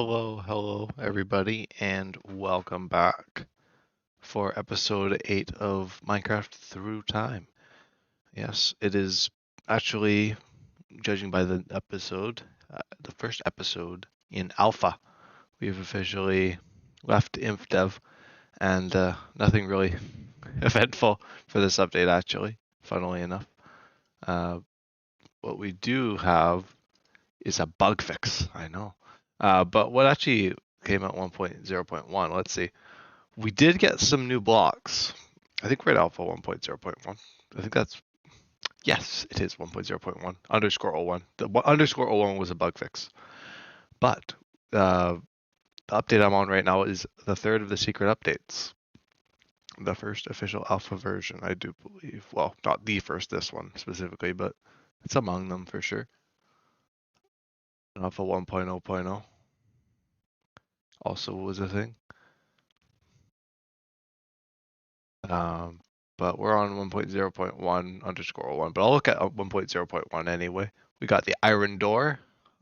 Hello, everybody, and welcome back for episode 8 of Minecraft Through Time. Yes, it is actually, judging by the episode, the first episode in Alpha. We've officially left InfDev, and nothing really eventful for this update, actually, funnily enough. Uh, what we do have is a bug fix, I know. But what actually came out 1.0.1, let's see. We did get some new blocks. I think we're at alpha 1.0.1. I think that's, yes, it is 1.0.1 underscore _01. The underscore _01 was a bug fix. But the update I'm on right now is the third of the secret updates. The first official alpha version, I do believe. Well, not the first, this one specifically, but it's among them for sure. Alpha 1.0.0 also was a thing. But we're on 1.0.1 underscore 1. But I'll look at 1.0.1 anyway. We got the iron door,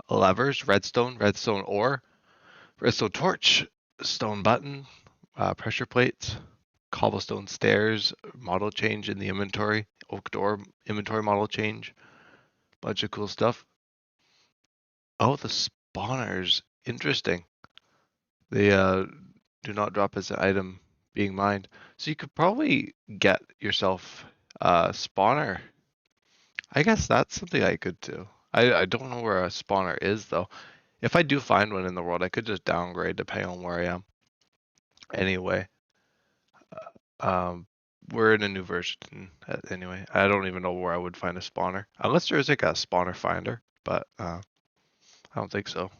levers, redstone ore, redstone torch, stone button, pressure plates, cobblestone stairs, model change in the inventory, oak door inventory model change, bunch of cool stuff. Oh, the spawners, interesting. They do not drop as an item being mined. So you could probably get yourself a spawner. I guess that's something I could do. I don't know where a spawner is though. If I do find one in the world, I could just downgrade depending on where I am. Anyway, um, we're in a new version anyway. I don't even know where I would find a spawner. Unless there's like a spawner finder, but I don't think so.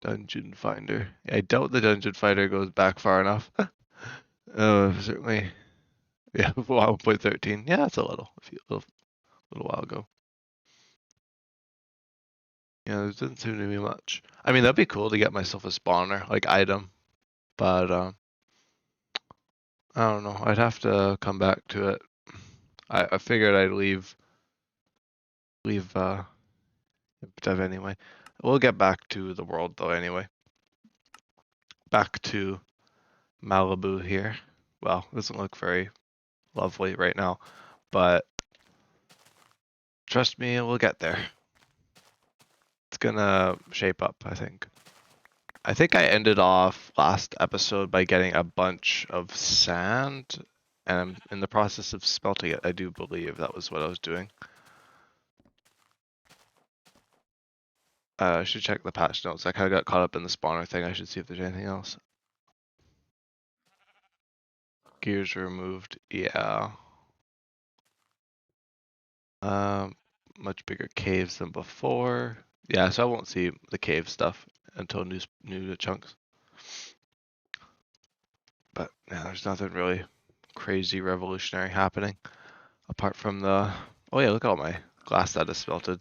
Dungeon finder. I doubt the dungeon finder goes back far enough. Certainly. Yeah, 1.13. Yeah, that's a little while ago. Yeah, there doesn't seem to be much. I mean, that'd be cool to get myself a spawner, like item, but I don't know. I'd have to come back to it. I figured I'd leave dev anyway. We'll get back to the world though anyway. Back to Malibu here. Well, it doesn't look very lovely right now, but trust me, we'll get there. It's gonna shape up, I think. I think I ended off last episode by getting a bunch of sand, and I'm in the process of smelting it. I do believe that was what I was doing. I should check the patch notes. I kind of got caught up in the spawner thing. I should see if there's anything else. Gears removed. Yeah. Much bigger caves than before. Yeah, so I won't see the cave stuff until new chunks. But yeah, there's nothing really crazy revolutionary happening apart from the. Oh yeah, look at all my glass that is smelted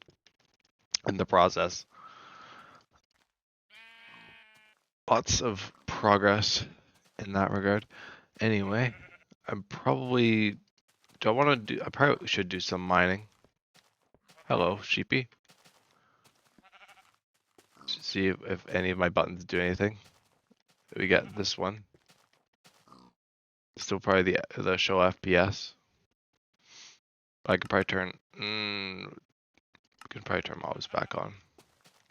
in the process. Lots of progress in that regard. Anyway, I'm probably. Do I want to do? I probably should do some mining. Hello, sheepy. See if any of my buttons do anything. We get this one. Still probably the show FPS. I could probably turn. Can probably turn mobs back on.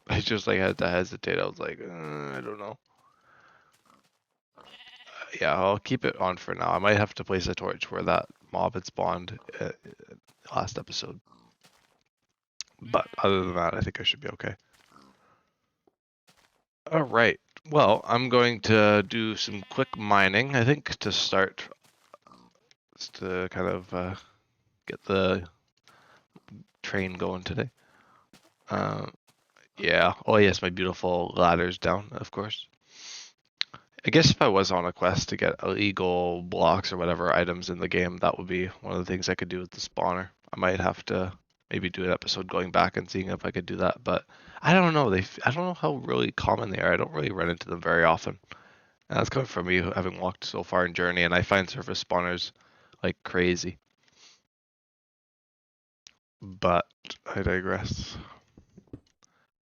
I just like had to hesitate. I was like, I don't know. Yeah, I'll keep it on for now. I might have to place a torch where that mob had spawned last episode. But other than that, I think I should be okay. All right. Well, I'm going to do some quick mining, I think, to start, just to kind of get the train going today. Yeah. Oh, yes, my beautiful ladders down, of course. I guess if I was on a quest to get illegal blocks or whatever items in the game, that would be one of the things I could do with the spawner. I might have to maybe do an episode going back and seeing if I could do that, but I don't know. I don't know how really common they are. I don't really run into them very often. And that's coming from me having walked so far in Journey, and I find surface spawners like crazy. but I digress.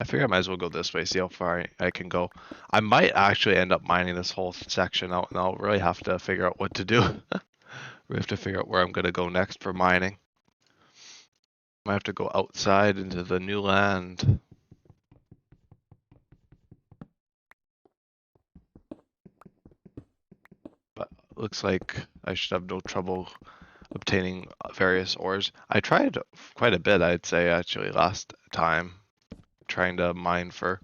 I figure I might as well go this way, see how far I can go. I might actually end up mining this whole section out, and I'll really have to figure out what to do. We have to figure out where I'm going to go next for mining. Might have to go outside into the new land. But looks like I should have no trouble obtaining various ores. I tried quite a bit, I'd say, actually, last time, trying to mine for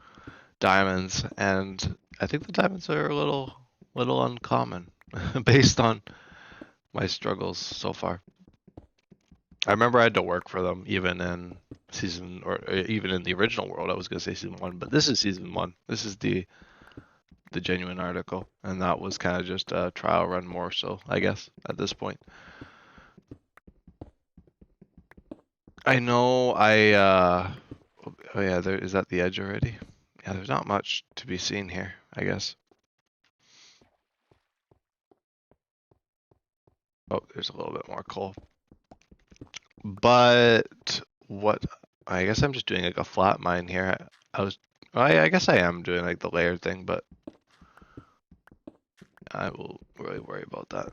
diamonds, and I think the diamonds are a little uncommon based on my struggles so far. I remember I had to work for them even in season, or even in the original world. I was gonna say season one, but this is season one. This is the genuine article, and that was kind of just a trial run more so, I guess, at this point. I know oh yeah, there is that the edge already. Yeah, there's not much to be seen here, I guess. Oh, there's a little bit more coal. But what I guess I'm just doing like a flat mine here. I guess I am doing like the layered thing, but I will really worry about that.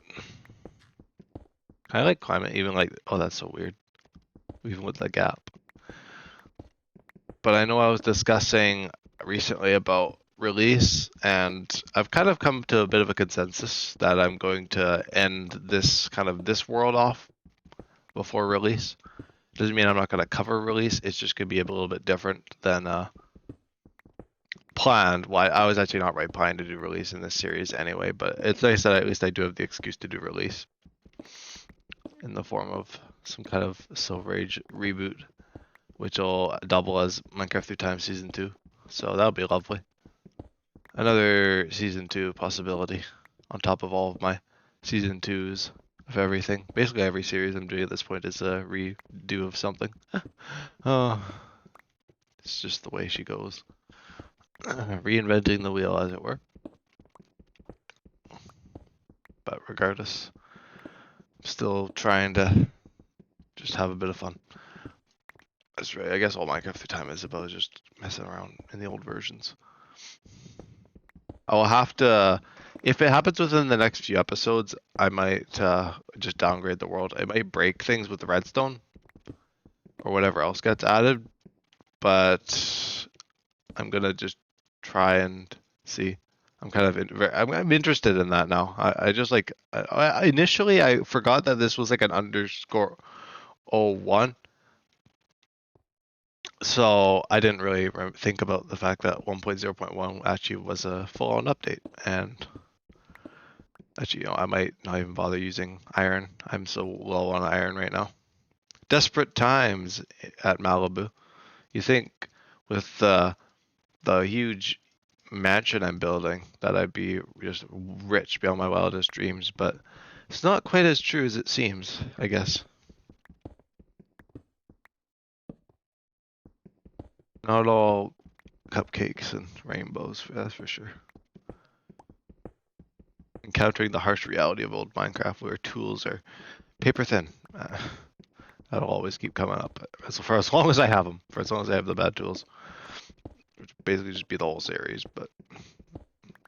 I like climate even like, oh, that's so weird. Even with the gap. But I know I was discussing recently about release, and I've kind of come to a bit of a consensus that I'm going to end this world off before release. Doesn't mean I'm not going to cover release. It's just going to be a little bit different than planned. Why I was actually not planning to do release in this series anyway, but it's nice that at least I do have the excuse to do release in the form of some kind of Silver Age reboot, which will double as Minecraft Through Time Season 2. So that'll be lovely. Another Season 2 possibility on top of all of my Season 2s of everything. Basically every series I'm doing at this point is a redo of something. Oh, it's just the way she goes. Reinventing the wheel, as it were. But regardless, I'm still trying to just have a bit of fun. That's right. I guess all Minecraft Through Time is about just messing around in the old versions. I'll have to, if it happens within the next few episodes, I might just downgrade the world. It might break things with the redstone or whatever else gets added, but I'm gonna just try and see. I'm interested in that now. I just like initially I forgot that this was like an underscore 01. So I didn't really think about the fact that 1.0.1 actually was a full-on update, and actually, I might not even bother using iron. I'm so low on iron right now. Desperate times at Malibu. You think with the huge mansion I'm building that I'd be just rich beyond my wildest dreams, but it's not quite as true as it seems, I guess. Not all cupcakes and rainbows, that's for sure. Encountering the harsh reality of old Minecraft where tools are paper thin. That'll always keep coming up for as long as I have them, for as long as I have the bad tools. Which basically just be the whole series, but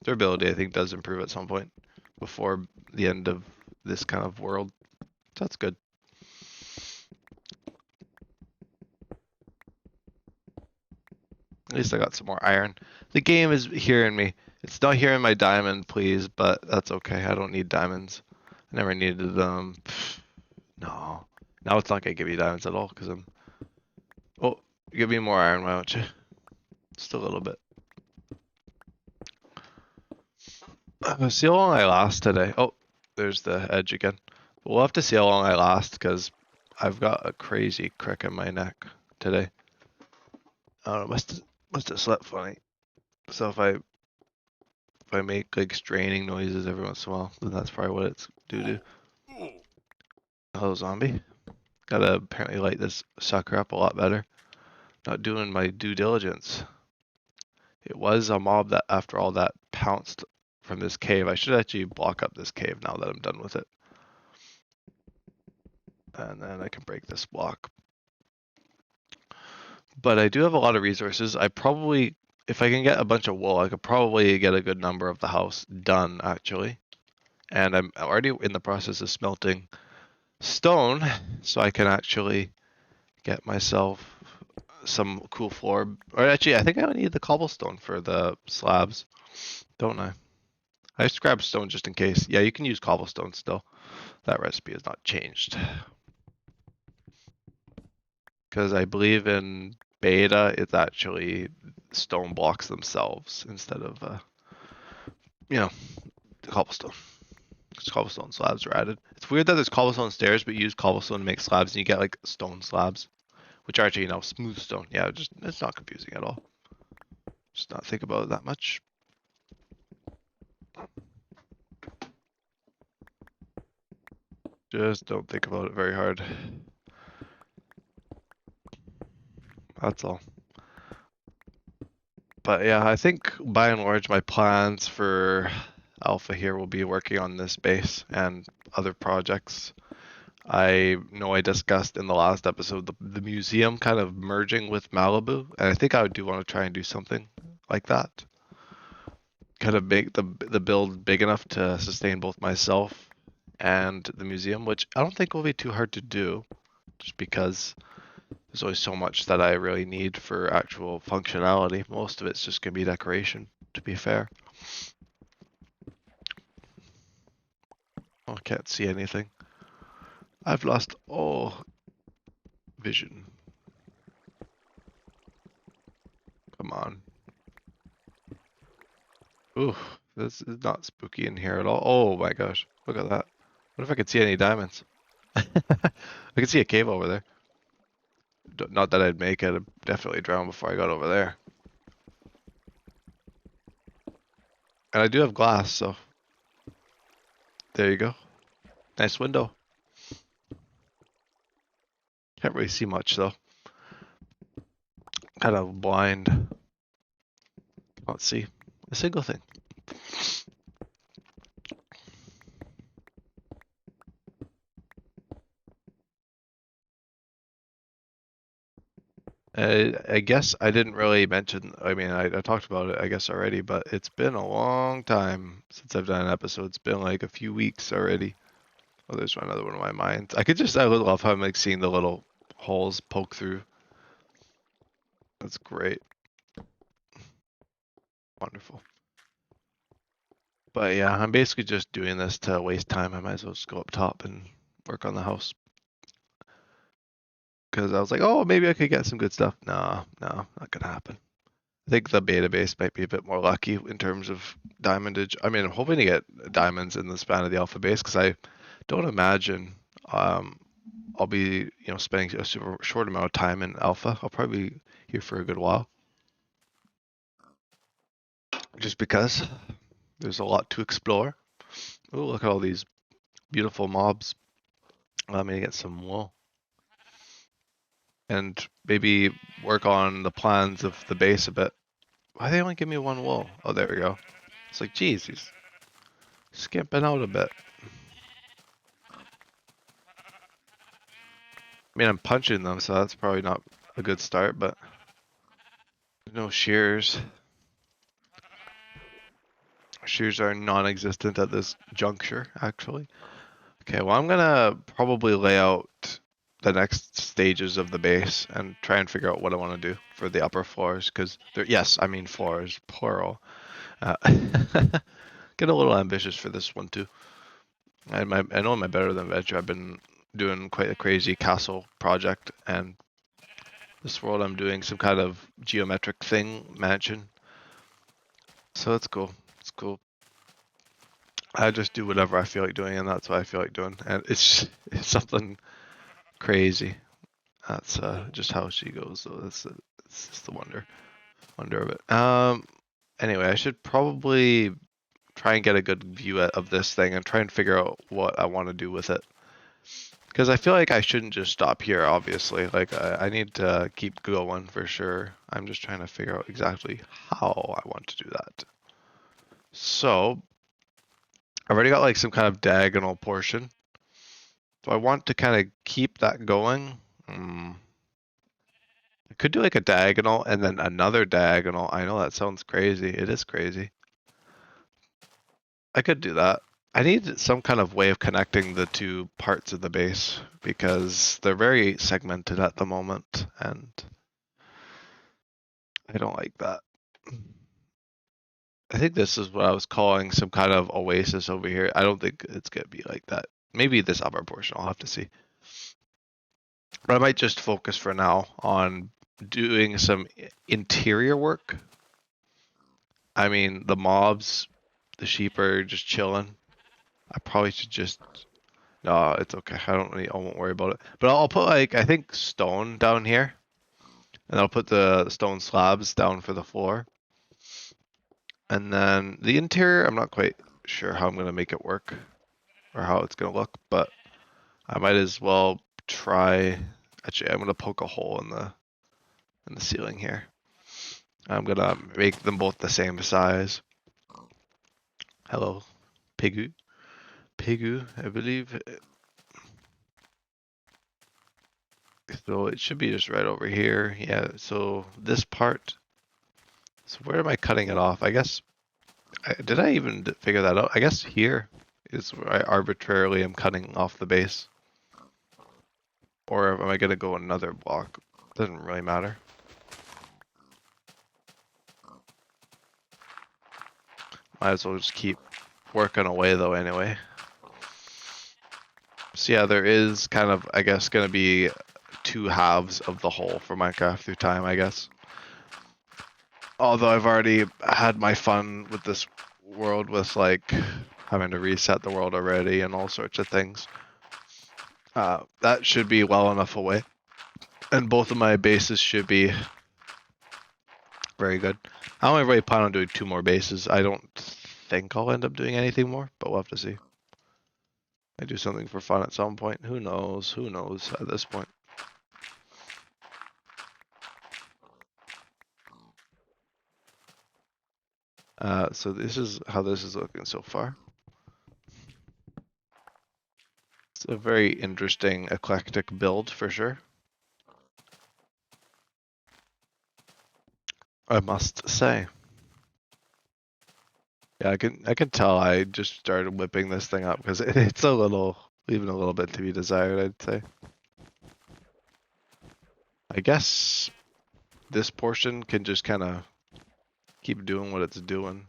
durability I think does improve at some point before the end of this kind of world. So that's good. At least I got some more iron. The game is hearing me. It's not hearing my diamond, please, but that's okay. I don't need diamonds. I never needed them. No. Now it's not gonna give me diamonds at all because I'm. Oh, give me more iron, why don't you? Just a little bit. See how long I last today. Oh, there's the edge again. We'll have to see how long I last because I've got a crazy crick in my neck today. I don't know, must have slept funny. So if I make like straining noises every once in a while, then that's probably what it's due to. Hello, zombie. Gotta apparently light this sucker up a lot better. Not doing my due diligence. It was a mob that, after all that, pounced from this cave. I should actually block up this cave now that I'm done with it. And then I can break this block. But I do have a lot of resources. I probably, if I can get a bunch of wool, I could probably get a good number of the house done actually. And I'm already in the process of smelting stone, so I can actually get myself some cool floor. Or actually, I think I need the cobblestone for the slabs, don't I? I just grabbed stone just in case. Yeah, you can use cobblestone still. That recipe has not changed. Because I believe in beta, it's actually stone blocks themselves instead of, you know, the cobblestone. Because cobblestone slabs are added. It's weird that there's cobblestone stairs, but you use cobblestone to make slabs, and you get like stone slabs, which are actually smooth stone. Yeah, just it's not confusing at all. Just not think about it that much. Just don't think about it very hard. That's all. But yeah, I think by and large my plans for Alpha here will be working on this base and other projects. I know I discussed in the last episode the museum kind of merging with Malibu, and I think I do want to try and do something like that. Kind of make the build big enough to sustain both myself and the museum, which I don't think will be too hard to do, just because there's only so much that I really need for actual functionality. Most of it's just gonna be decoration, to be fair. Oh, I can't see anything. I've lost all vision. Come on. Ooh, this is not spooky in here at all. Oh my gosh, look at that. What if I could see any diamonds? I could see a cave over there. Not that I'd make it. I'd definitely drown before I got over there. And I do have glass, so there you go. Nice window. Can't really see much though. Kind of blind. Can't see a single thing. I guess I didn't really mention, I mean, I talked about it, I guess, already, but it's been a long time since I've done an episode. It's been like a few weeks already. Oh, there's another one of my mines. I love how I'm like seeing the little holes poke through. That's great. Wonderful. But yeah, I'm basically just doing this to waste time. I might as well just go up top and work on the house. Because I was like, oh, maybe I could get some good stuff. No, not gonna happen. I think the beta base might be a bit more lucky in terms of diamondage. I mean, I'm hoping to get diamonds in the span of the alpha base because I don't imagine um, I'll be, spending a super short amount of time in alpha. I'll probably be here for a good while, just because there's a lot to explore. Oh, look at all these beautiful mobs. Allow me to get some wool and maybe work on the plans of the base a bit. Why they only give me one wool? Oh, there we go. It's like, geez, he's skimping out a bit. I mean, I'm punching them, so that's probably not a good start, but no shears. Shears are non-existent at this juncture, actually. Okay, well, I'm gonna probably lay out the next stages of the base and try and figure out what I want to do for the upper floors, because yes, I mean floors, plural. Uh, get a little ambitious for this one too. I know in my Better Than Venture, I've been doing quite a crazy castle project, and this world I'm doing some kind of geometric thing, mansion. So it's cool. It's cool. I just do whatever I feel like doing, and that's what I feel like doing, and it's something crazy. That's just how she goes. So it's just the wonder of it. Anyway, I should probably try and get a good view of this thing and try and figure out what I want to do with it. Because I feel like I shouldn't just stop here, obviously. Like, I need to keep going for sure. I'm just trying to figure out exactly how I want to do that. So, I've already got like some kind of diagonal portion. So I want to kind of keep that going. Could do like a diagonal and then another diagonal. I know that sounds crazy. It is crazy. I could do that. I need some kind of way of connecting the two parts of the base because they're very segmented at the moment and I don't like that. I think this is what I was calling some kind of oasis over here. I don't think it's going to be like that. Maybe this upper portion, I'll have to see. But I might just focus for now on doing some interior work. I mean, the mobs, the sheep are just chilling. I probably should just. No, it's okay. I won't worry about it. But I'll put like I think stone down here, and I'll put the stone slabs down for the floor. And then the interior, I'm not quite sure how I'm gonna make it work or how it's gonna look, but I might as well try. Actually, I'm gonna poke a hole in the ceiling here. I'm gonna make them both the same size. Hello, Pigu. Pigu, I believe. So it should be just right over here. Yeah, so this part. So where am I cutting it off? I guess, did I even figure that out? I guess here is where I arbitrarily am cutting off the base. Or am I gonna go another block? Doesn't really matter. Might as well just keep working away though anyway. So yeah, there is kind of, I guess, gonna be two halves of the whole for Minecraft through time, I guess. Although I've already had my fun with this world with like having to reset the world already and all sorts of things. That should be well enough away. And both of my bases should be very good. I only really plan on doing 2 more bases. I don't think I'll end up doing anything more, but we'll have to see. I do something for fun at some point. Who knows? Who knows at this point? So this is how this is looking so far. It's a very interesting, eclectic build for sure. I must say. Yeah, I can tell I just started whipping this thing up because it's a little, leaving a little bit to be desired, I'd say. I guess this portion can just kind of keep doing what it's doing.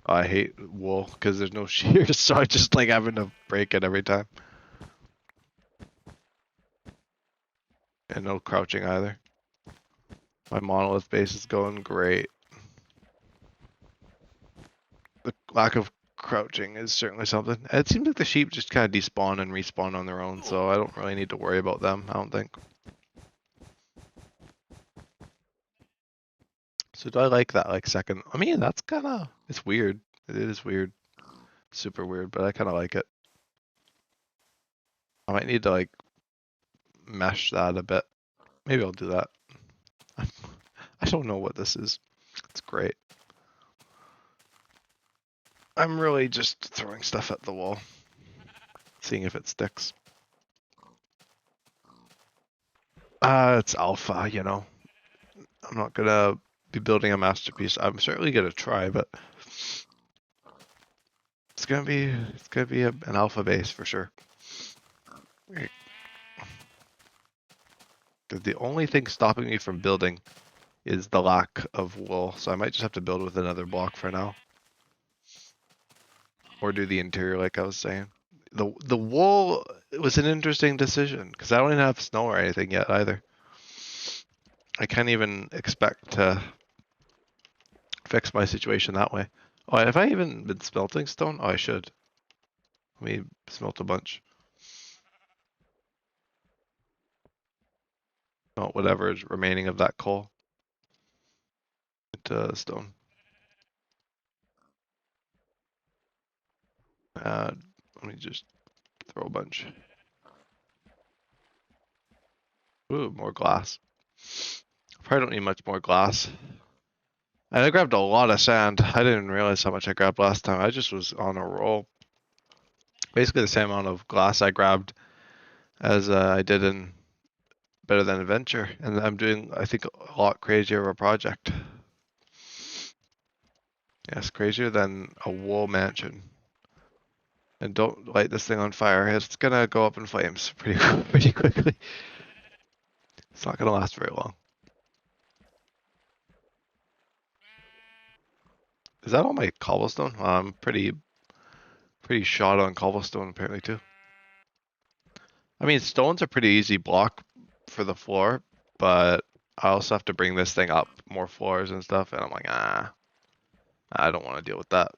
I hate wool because there's no shears, so I just like having to break it every time. And no crouching either. My monolith base is going great. The lack of crouching is certainly something. It seems like the sheep just kind of despawn and respawn on their own, so I don't really need to worry about them, I don't think. So do I like that like second? I mean, that's kind of, it's weird. It is weird. Super weird, but I kind of like it. I might need to like mesh that a bit. Maybe I'll do that. I don't know what this is. It's great. I'm really just throwing stuff at the wall, seeing if it sticks. It's alpha, you know. I'm not gonna be building a masterpiece. I'm certainly gonna try, but it's gonna be an alpha base for sure. Because the only thing stopping me from building is the lack of wool, so I might just have to build with another block for now. Or do the interior like I was saying. The wool was an interesting decision, because I don't even have snow or anything yet either. I can't even expect to fix my situation that way. Oh, have I even been smelting stone? Oh, I should. Let me smelt a bunch. Oh, whatever is remaining of that coal. Into stone. Let me just throw a bunch. Ooh, more glass. Probably don't need much more glass. And I grabbed a lot of sand. I didn't realize how much I grabbed last time. I just was on a roll. basically the same amount of glass I grabbed as I did in Better Than Adventure, and I'm doing, I think, a lot crazier of a project. Yes, crazier than a wool mansion. And don't light this thing on fire. It's gonna go up in flames pretty pretty quickly. It's not gonna last very long. Is that all my cobblestone? I'm pretty shot on cobblestone apparently too. I mean, stone's a pretty easy block for the floor, but I also have to bring this thing up more floors and stuff, and I'm like, I don't want to deal with that.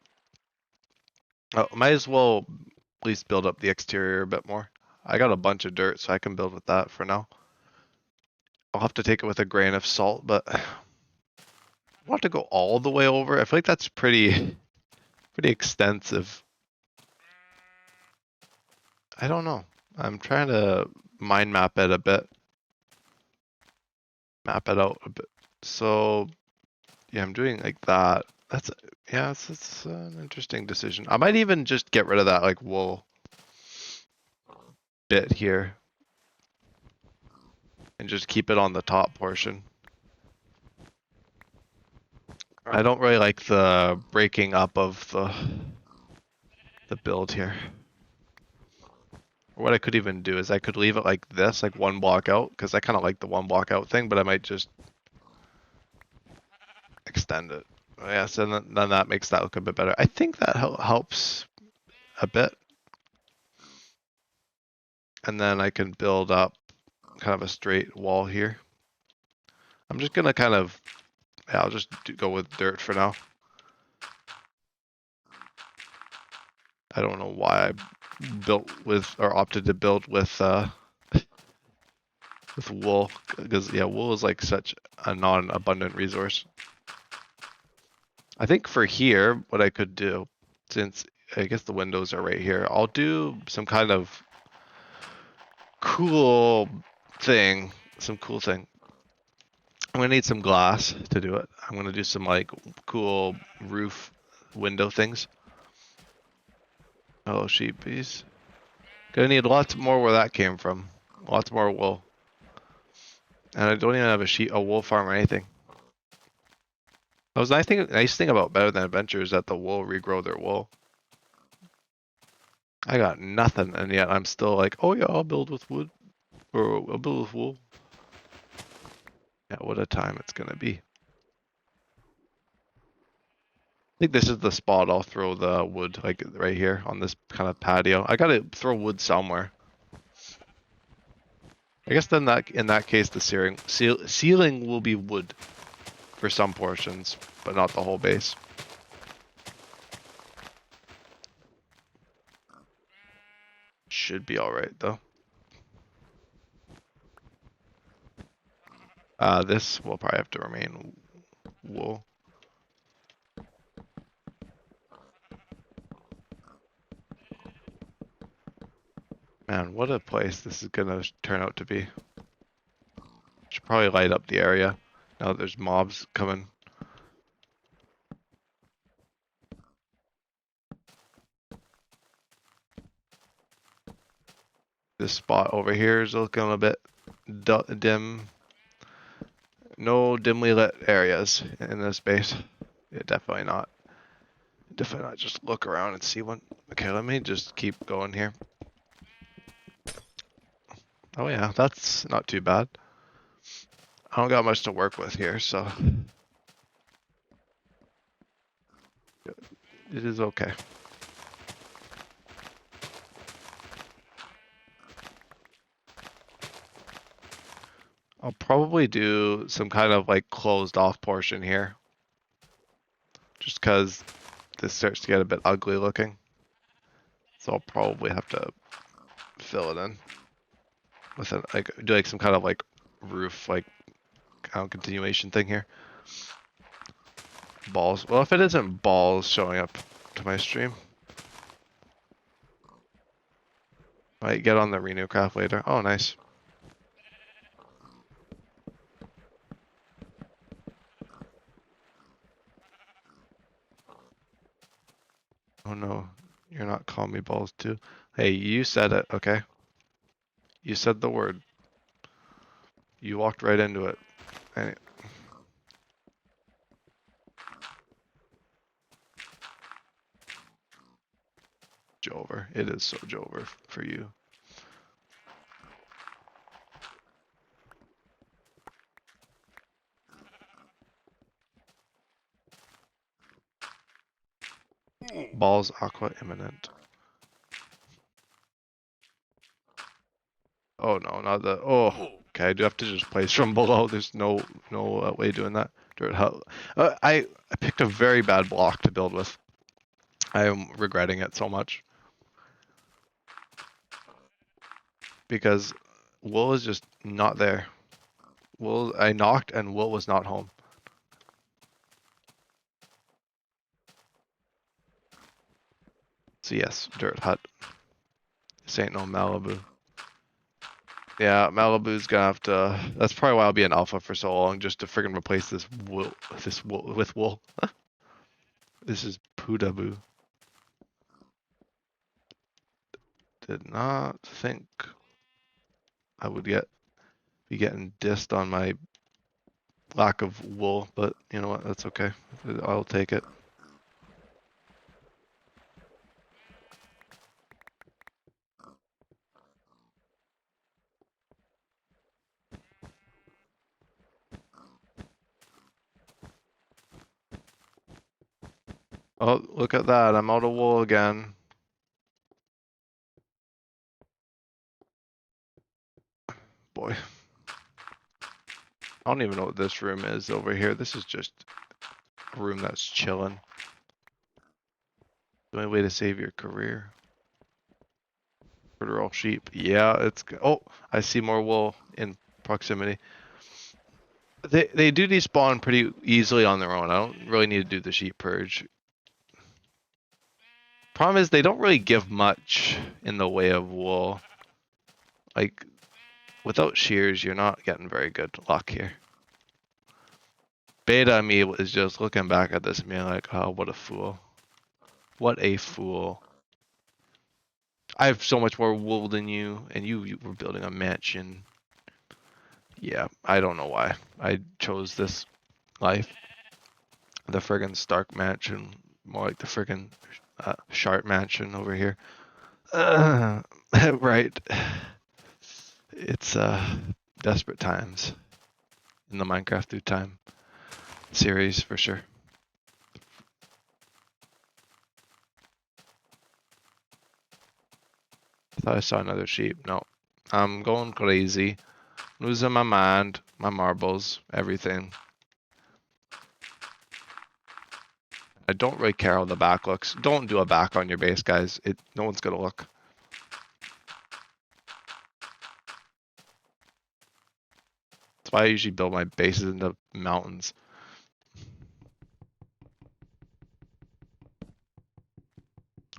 Oh, might as well at least build up the exterior a bit more. I got a bunch of dirt, so I can build with that for now. I'll have to take it with a grain of salt, but I want to go all the way over. I feel like that's pretty extensive. I don't know. I'm trying to mind map it a bit. Map it out a bit. So yeah, I'm doing like that. That's yeah, it's an interesting decision. I might even just get rid of that like wool bit here and just keep it on the top portion. I don't really like the breaking up of the build here. Or what I could even do is I could leave it like this, like one block out, because I kind of like the one block out thing, but I might just extend it. Yeah, so then that makes that look a bit better. I think that helps a bit. And then I can build up kind of a straight wall here. I'm just gonna kind of, yeah, I'll just go with dirt for now. I don't know why I built with, or opted to build with wool, because yeah, wool is like such a non-abundant resource. I think for here, what I could do, since I guess the windows are right here, I'll do some kind of cool thing, some cool thing. I'm gonna need some glass to do it. I'm gonna do some like cool roof window things. Oh, sheepies. Gonna need lots more where that came from. Lots more wool. And I don't even have a wool farm or anything. That was nice thing about Better Than Adventure is that the wool regrow their wool. I got nothing, and yet I'm still like, oh yeah, I'll build with wood. Or I'll build with wool. Yeah, what a time it's gonna be. I think this is the spot I'll throw the wood, like right here on this kind of patio. I gotta throw wood somewhere. I guess then in that case the ceiling will be wood for some portions, but not the whole base. Should be alright though. This will probably have to remain wool. Man, what a place this is gonna turn out to be. Should probably light up the area now that there's mobs coming. This spot over here is looking a bit dim. No dimly lit areas in this base. Yeah, definitely not. Definitely not. Just look around and see one. Okay, let me just keep going here. Oh yeah, that's not too bad. I don't got much to work with here, so it is okay. I'll probably do some kind of like closed off portion here. Just because this starts to get a bit ugly looking. So I'll probably have to fill it in with do like some kind of like roof, like kind of continuation thing here. Balls. Well, if it isn't balls showing up to my stream, might get on the Reno craft later. Oh, nice. Oh no, you're not call me balls too. Hey, you said it, okay? You said the word. You walked right into it. Hey, Jover. It is so Jover for you. Balls aqua imminent. Oh no, not the. Oh, okay. I do have to just place from below. There's no way doing that. Dirt hut. I picked a very bad block to build with. I am regretting it so much because wool is just not there. Wool. I knocked and wool was not home. So yes, dirt hut. This ain't no Malibu. Yeah, Malibu's gonna have to. That's probably why I'll be an alpha for so long, just to friggin' replace this wool. This wool with wool. This is Poodabu. Did not think I would be getting dissed on my lack of wool, but you know what? That's okay. I'll take it. Oh, look at that. I'm out of wool again. Boy. I don't even know what this room is over here. This is just a room that's chilling. The only way to save your career. Murder all sheep. Yeah, it's. Oh, I see more wool in proximity. They do despawn pretty easily on their own. I don't really need to do the sheep purge. Problem is they don't really give much in the way of wool. Like, without shears, you're not getting very good luck here. Beta me is just looking back at this and being like, oh, what a fool. What a fool. I have so much more wool than you, and you were building a mansion. Yeah, I don't know why I chose this life. The friggin' Stark mansion, more like the friggin' Sharp mansion over here. Right. It's desperate times in the Minecraft Through Time series for sure. I thought I saw another sheep. No. I'm going crazy. Losing my mind, my marbles, everything. I don't really care how the back looks. Don't do a back on your base, guys. No one's gonna look. That's why I usually build my bases in the mountains.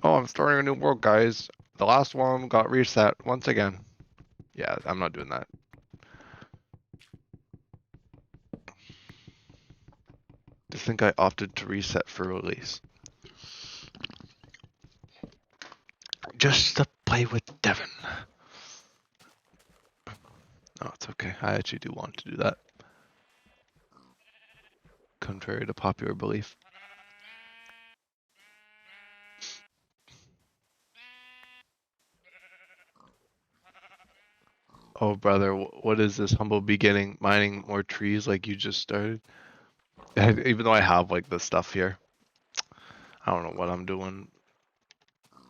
Oh, I'm starting a new world, guys. The last one got reset once again. Yeah, I'm not doing that. I think I opted to reset for release. Just to play with Devin. No, it's okay. I actually do want to do that. Contrary to popular belief. Oh, brother, what is this humble beginning? Mining more trees like you just started? Even though I have like the stuff here. I don't know what I'm doing,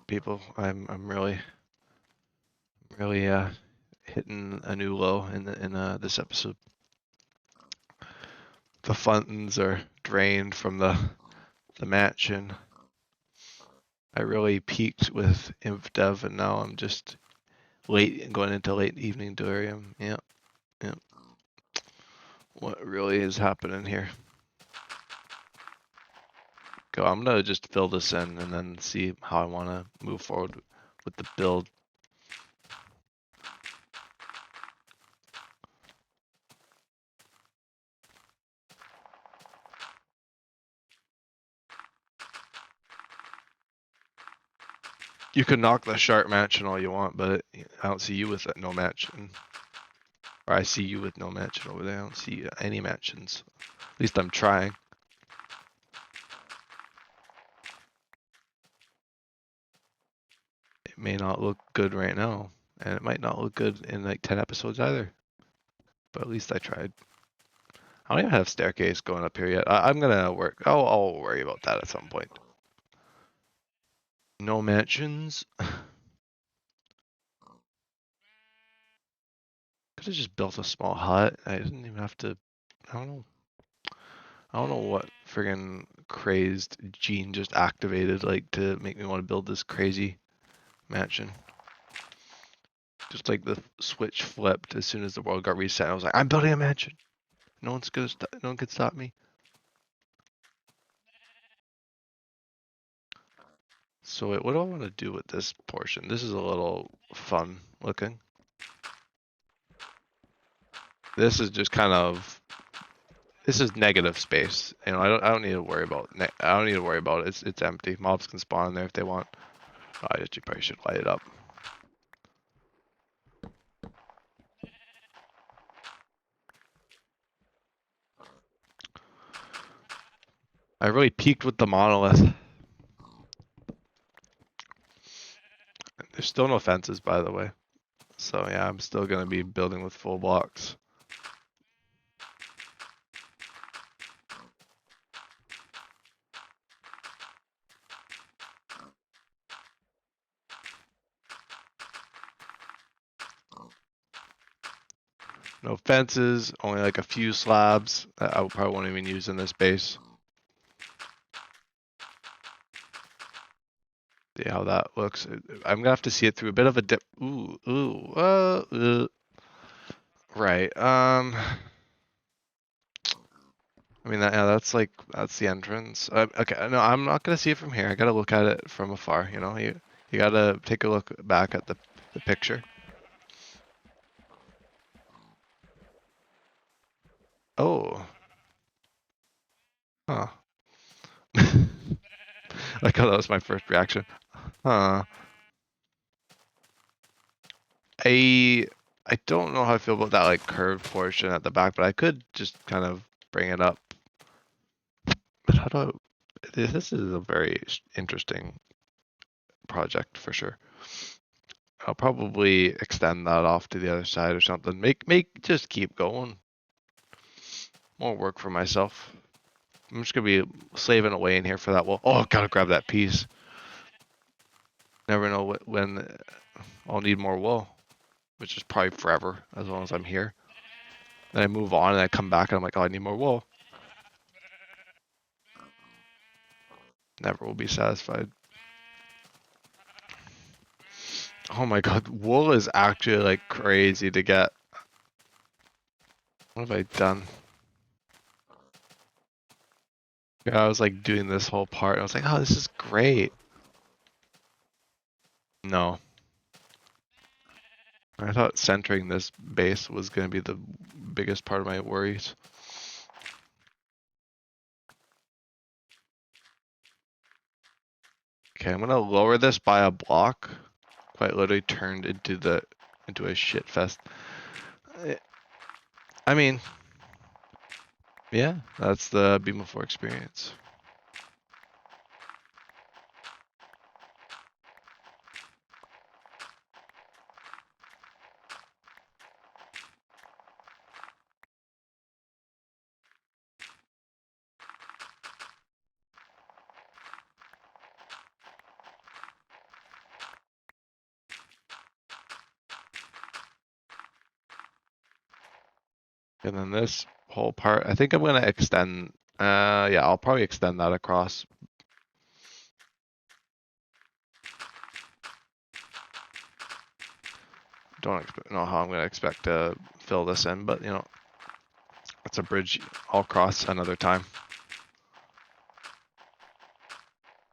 people. I'm really hitting a new low in this episode. The funds are drained from the mansion. I really peaked with InfDev, and now I'm just going into late evening delirium. Yep. What really is happening here? Go. I'm gonna just fill this in and then see how I want to move forward with the build. You can knock the sharp mansion all you want, but I don't see you with no mansion. Or I see you with no mansion over there. I don't see any mansions. At least I'm trying. It may not look good right now, and it might not look good in like 10 episodes either. But at least I tried. I don't even have staircase going up here yet. I'm gonna work. I'll worry about that at some point. No mansions. Could have just built a small hut. I didn't even have to. I don't know. I don't know what friggin' crazed gene just activated, like to make me want to build this crazy mansion. Just like the switch flipped as soon as the world got reset. I was like, I'm building a mansion. No one can stop me. So wait, what do I want to do with this portion? This is a little fun looking. This is just kind of, this is negative space. You know, I don't need to worry about I don't need to worry about it. It's empty. Mobs can spawn in there if they want. I just probably should light it up. I really peaked with the monolith. There's still no fences, by the way. So yeah, I'm still gonna be building with full blocks. No fences, only like a few slabs that I probably won't even use in this base. See how that looks. I'm gonna have to see it through a bit of a dip. Right. I mean, yeah, that's the entrance. Okay, no, I'm not gonna see it from here. I gotta look at it from afar. You know, you gotta take a look back at the picture. Oh. Huh. Like how that was my first reaction. Huh. I don't know how I feel about that like curved portion at the back, but I could just kind of bring it up. But how do I, this is a very interesting project for sure. I'll probably extend that off to the other side or something. Just keep going. More work for myself. I'm just gonna be slaving away in here for that wall. Oh, gotta grab that piece. Never know when I'll need more wool, which is probably forever as long as I'm here. Then I move on and I come back and I'm like, oh, I need more wool. Never will be satisfied. Oh my god, wool is actually like crazy to get. What have I done? Yeah, I was like doing this whole part. And I was like, oh, this is great. No. I thought centering this base was going to be the biggest part of my worries. Okay, I'm going to lower this by a block. Quite literally turned into a shit fest. I mean, yeah, that's the Beam of 4 experience. And then this whole part, I think I'm going to extend, yeah, I'll probably extend that across. Don't know how I'm going to expect to fill this in, but you know, it's a bridge I'll cross another time.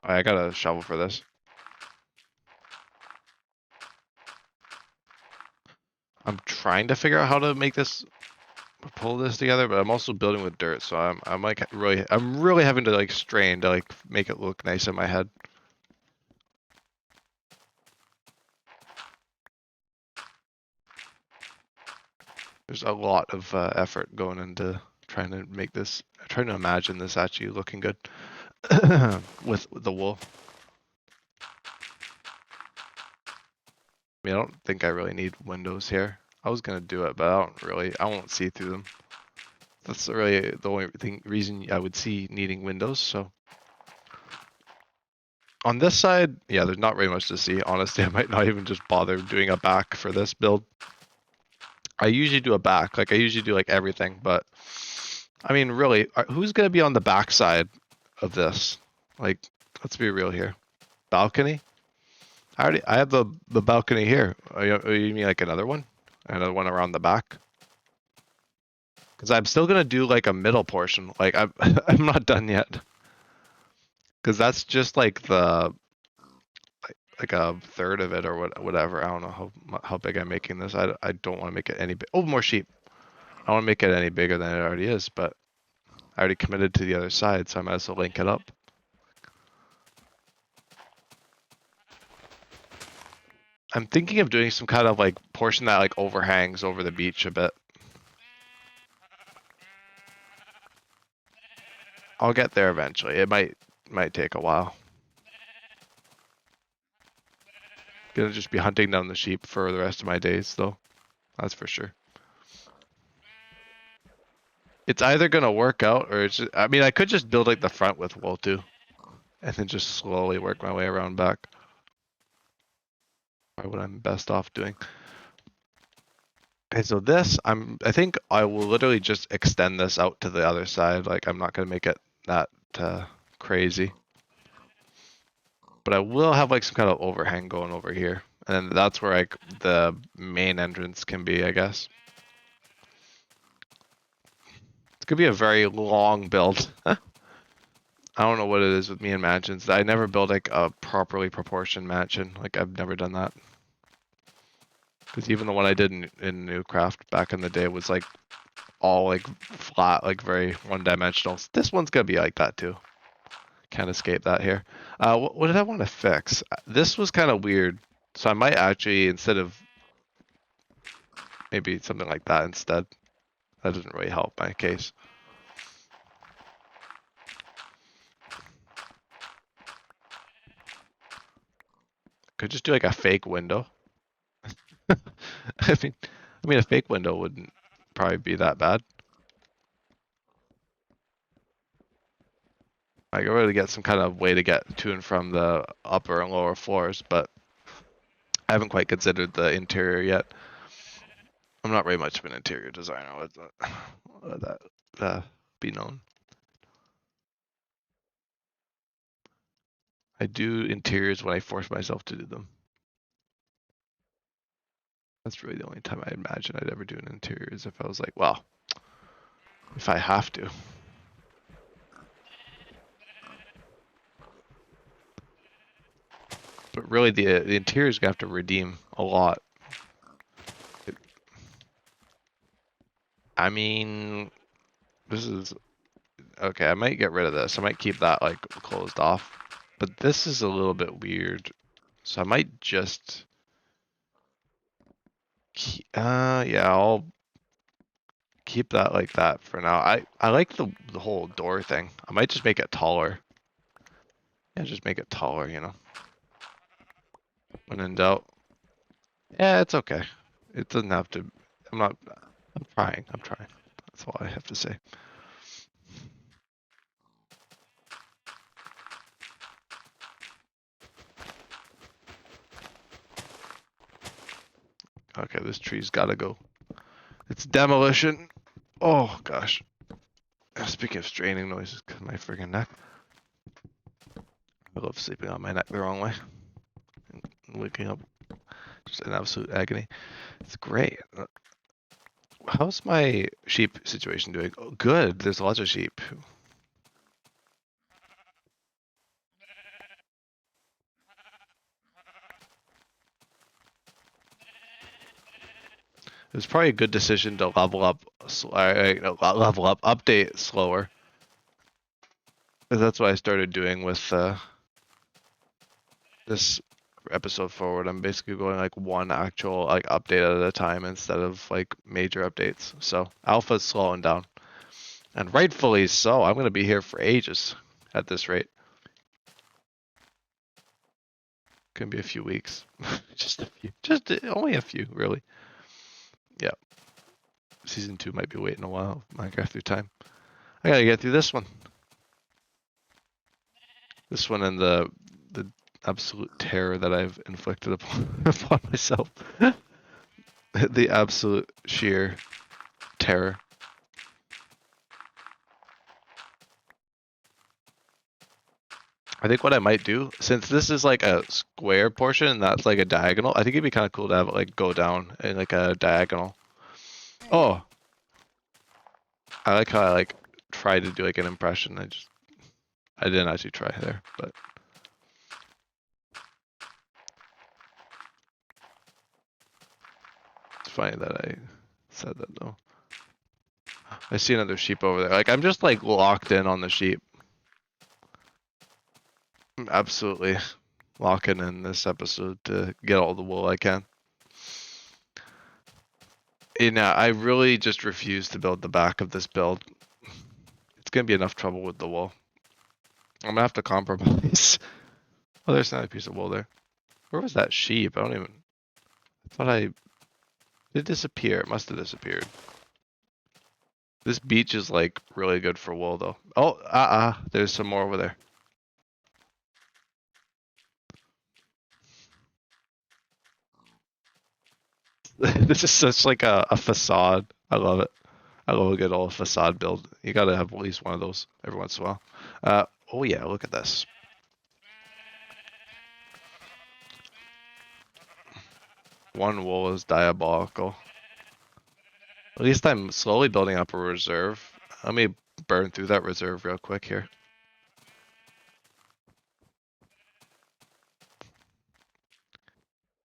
I got a shovel for this. I'm trying to figure out how to make this, pull this together, but I'm also building with dirt, so I'm like I'm really having to like strain to like make it look nice in my head. There's a lot of effort going into trying to make this, trying to imagine this actually looking good with the wool. I mean, I don't think I really need windows here. I was gonna do it, but I won't see through them. That's really the only reason I would see needing windows. So on this side, yeah, there's not very much to see. Honestly, I might not even just bother doing a back for this build. I usually do a back, like I usually do like everything, but I mean, really, who's gonna be on the back side of this? Like, let's be real here. Balcony? I have the balcony here. You mean like another one? Another one around the back? Because I'm still gonna do like a middle portion. Like I'm not done yet. Because that's just like the like a third of it or whatever. I don't know how big I'm making this. I don't want to make it any big. Oh, more sheep. I don't want to make it any bigger than it already is, but I already committed to the other side, so I might as well link it up. I'm thinking of doing some kind of like portion that like overhangs over the beach a bit. I'll get there eventually. It might take a while. Gonna just be hunting down the sheep for the rest of my days though. That's for sure. It's either gonna work out or it's just, I mean I could just build like the front with wool too. And then just slowly work my way around back. Probably what I'm best off doing. Okay, so this I think I will literally just extend this out to the other side. Like I'm not gonna make it that crazy. But I will have like some kind of overhang going over here. And then that's where like the main entrance can be, I guess. It's gonna be a very long build. I don't know what it is with me and mansions. I never build like a properly proportioned mansion. Like I've never done that. Because even the one I did in Newcraft back in the day was like all like flat, like very one-dimensional. This one's gonna be like that too. Can't escape that here. What did I want to fix? This was kind of weird. So I might actually, instead of maybe something like that instead. That doesn't really help my case. Could just do like a fake window. I mean, a fake window wouldn't probably be that bad. I could really get some kind of way to get to and from the upper and lower floors, but I haven't quite considered the interior yet. I'm not very much of an interior designer. Let that be known. I do interiors when I force myself to do them. That's really the only time I imagine I'd ever do an interior is if I was like, well, if I have to. But really, the interior's gonna have to redeem a lot. I mean, this is okay. I might get rid of this. I might keep that like closed off. But this is a little bit weird, so I might just. Yeah, I'll keep that like that for now. I like the whole door thing. I might just make it taller. Yeah, just make it taller. When in doubt. Yeah, it's okay. It doesn't have to. I'm not. I'm trying. I'm trying. That's all I have to say. Okay, this tree's gotta go. It's demolition. Oh gosh. Speaking of straining noises, cause my friggin' neck. I love sleeping on my neck the wrong way. And waking up just in absolute agony. It's great. How's my sheep situation doing? Oh, good. There's lots of sheep. It was probably a good decision to level up, update slower. That's what I started doing with this episode forward, I'm basically going like one actual like update at a time instead of like major updates. So alpha's slowing down, and rightfully so. I'm gonna be here for ages at this rate. Gonna be a few weeks, just a few, just only a few, really. Yeah, season 2 might be waiting a while. Minecraft through time. I gotta get through this one. This one and the absolute terror that I've inflicted upon myself. The absolute sheer terror. I think what I might do, since this is like a square portion and that's like a diagonal, I think it'd be kind of cool to have it like go down in like a diagonal. Oh, I like how I like tried to do like an impression. I didn't actually try there, but it's funny that I said that though. I see another sheep over there. Like I'm just like locked in on the sheep. I'm absolutely locking in this episode to get all the wool I can. And I really just refuse to build the back of this build. It's gonna be enough trouble with the wool. I'm gonna have to compromise. Oh, there's another piece of wool there. Where was that sheep? I don't even. I thought did it disappear? It must have disappeared. This beach is like really good for wool though. Oh, there's some more over there. This is such like a facade. I love it. I love a good old facade build. You gotta have at least one of those every once in a while. Oh yeah, look at this. One wool is diabolical. At least I'm slowly building up a reserve. Let me burn through that reserve real quick here.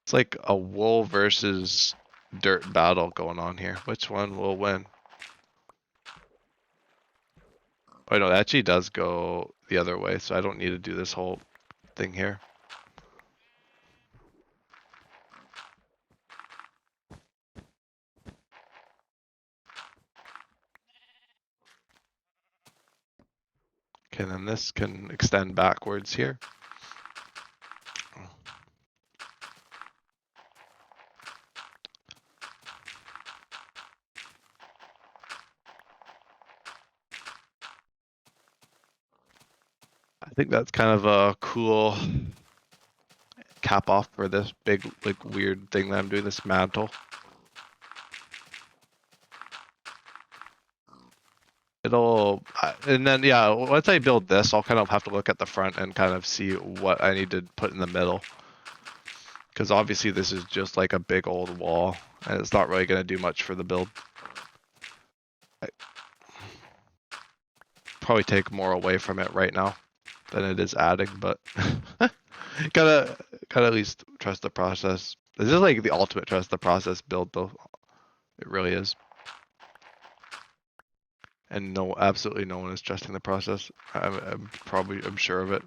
It's like a wool versus dirt battle going on here. Which one will win? Oh no, it actually does go the other way, so I don't need to do this whole thing here. Okay, then this can extend backwards here. I think that's kind of a cool cap off for this big, like, weird thing that I'm doing, this mantle. And then, yeah, once I build this, I'll kind of have to look at the front and kind of see what I need to put in the middle. Because obviously this is just like a big old wall, and it's not really going to do much for the build. Probably take more away from it right now than it is adding, but gotta at least trust the process. This is like the ultimate trust the process build though. It really is. And no, absolutely no one is trusting the process. I'm sure of it.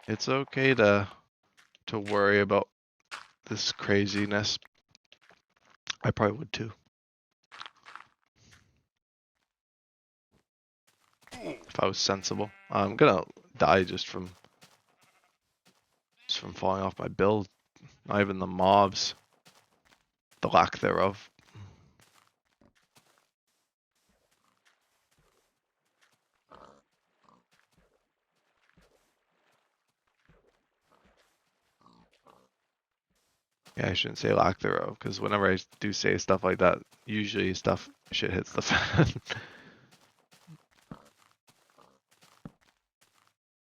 It's okay to worry about this craziness. I probably would too. If I was sensible. I'm gonna die just from falling off my build. Not even the mobs. The lack thereof. Yeah, I shouldn't say lack thereof, because whenever I do say stuff like that, usually shit hits the fan.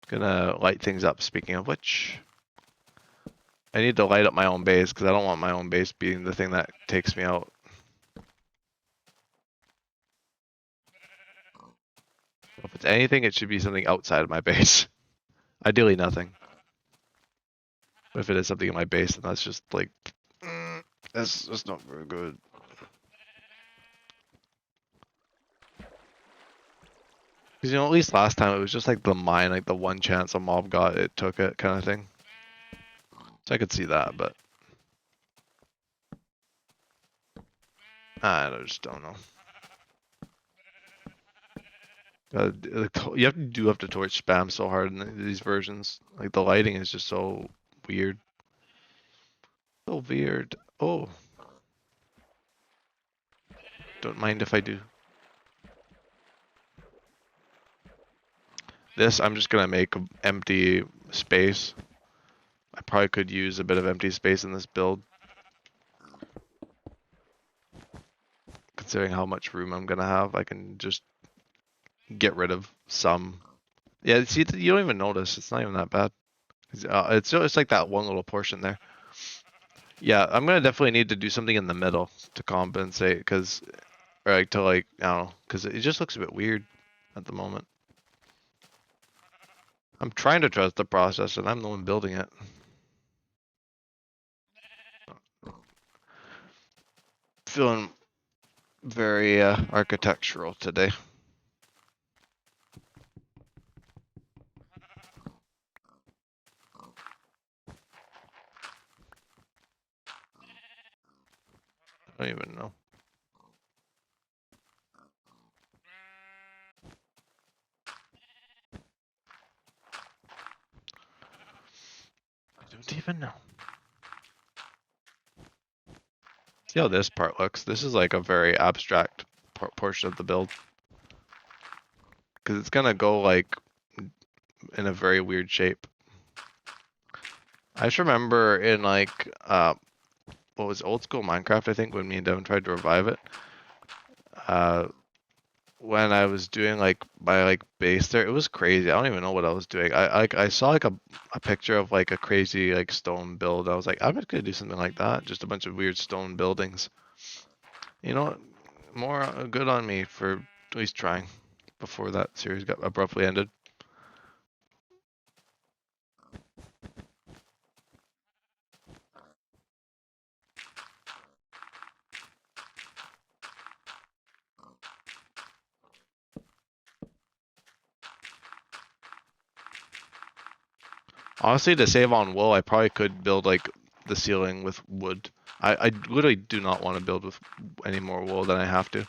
Gonna light things up, speaking of which. I need to light up my own base, because I don't want my own base being the thing that takes me out. If it's anything, it should be something outside of my base. Ideally nothing. But if it is something in my base, then that's just like, That's not very good. Because, you know, at least last time it was just like the mine, like the one chance a mob got, it took it kind of thing. So I could see that, but I just don't know. You have to torch spam so hard in these versions. Like the lighting is just so weird. So weird. Oh, don't mind if I do. This, I'm just gonna make empty space. I probably could use a bit of empty space in this build, considering how much room I'm gonna have. I can just get rid of some. Yeah, see, you don't even notice. It's not even that bad. It's like that one little portion there. Yeah, I'm gonna definitely need to do something in the middle to compensate, cause, or like to like, I don't know, cause it just looks a bit weird at the moment. I'm trying to trust the process, and I'm the one building it. Feeling very architectural today. I don't even know. I don't even know. See how this part looks? This is like a very abstract portion of the build. Because it's gonna go like in a very weird shape. I just remember in like, what was old school Minecraft, I think, when me and Devin tried to revive it. When I was doing like my like base there, it was crazy. I don't even know what I was doing. I saw like a picture of like a crazy like stone build. I was like, I'm just gonna do something like that. Just a bunch of weird stone buildings. You know what? More good on me for at least trying before that series got abruptly ended. Honestly, to save on wool, I probably could build like the ceiling with wood. I literally do not want to build with any more wool than I have to.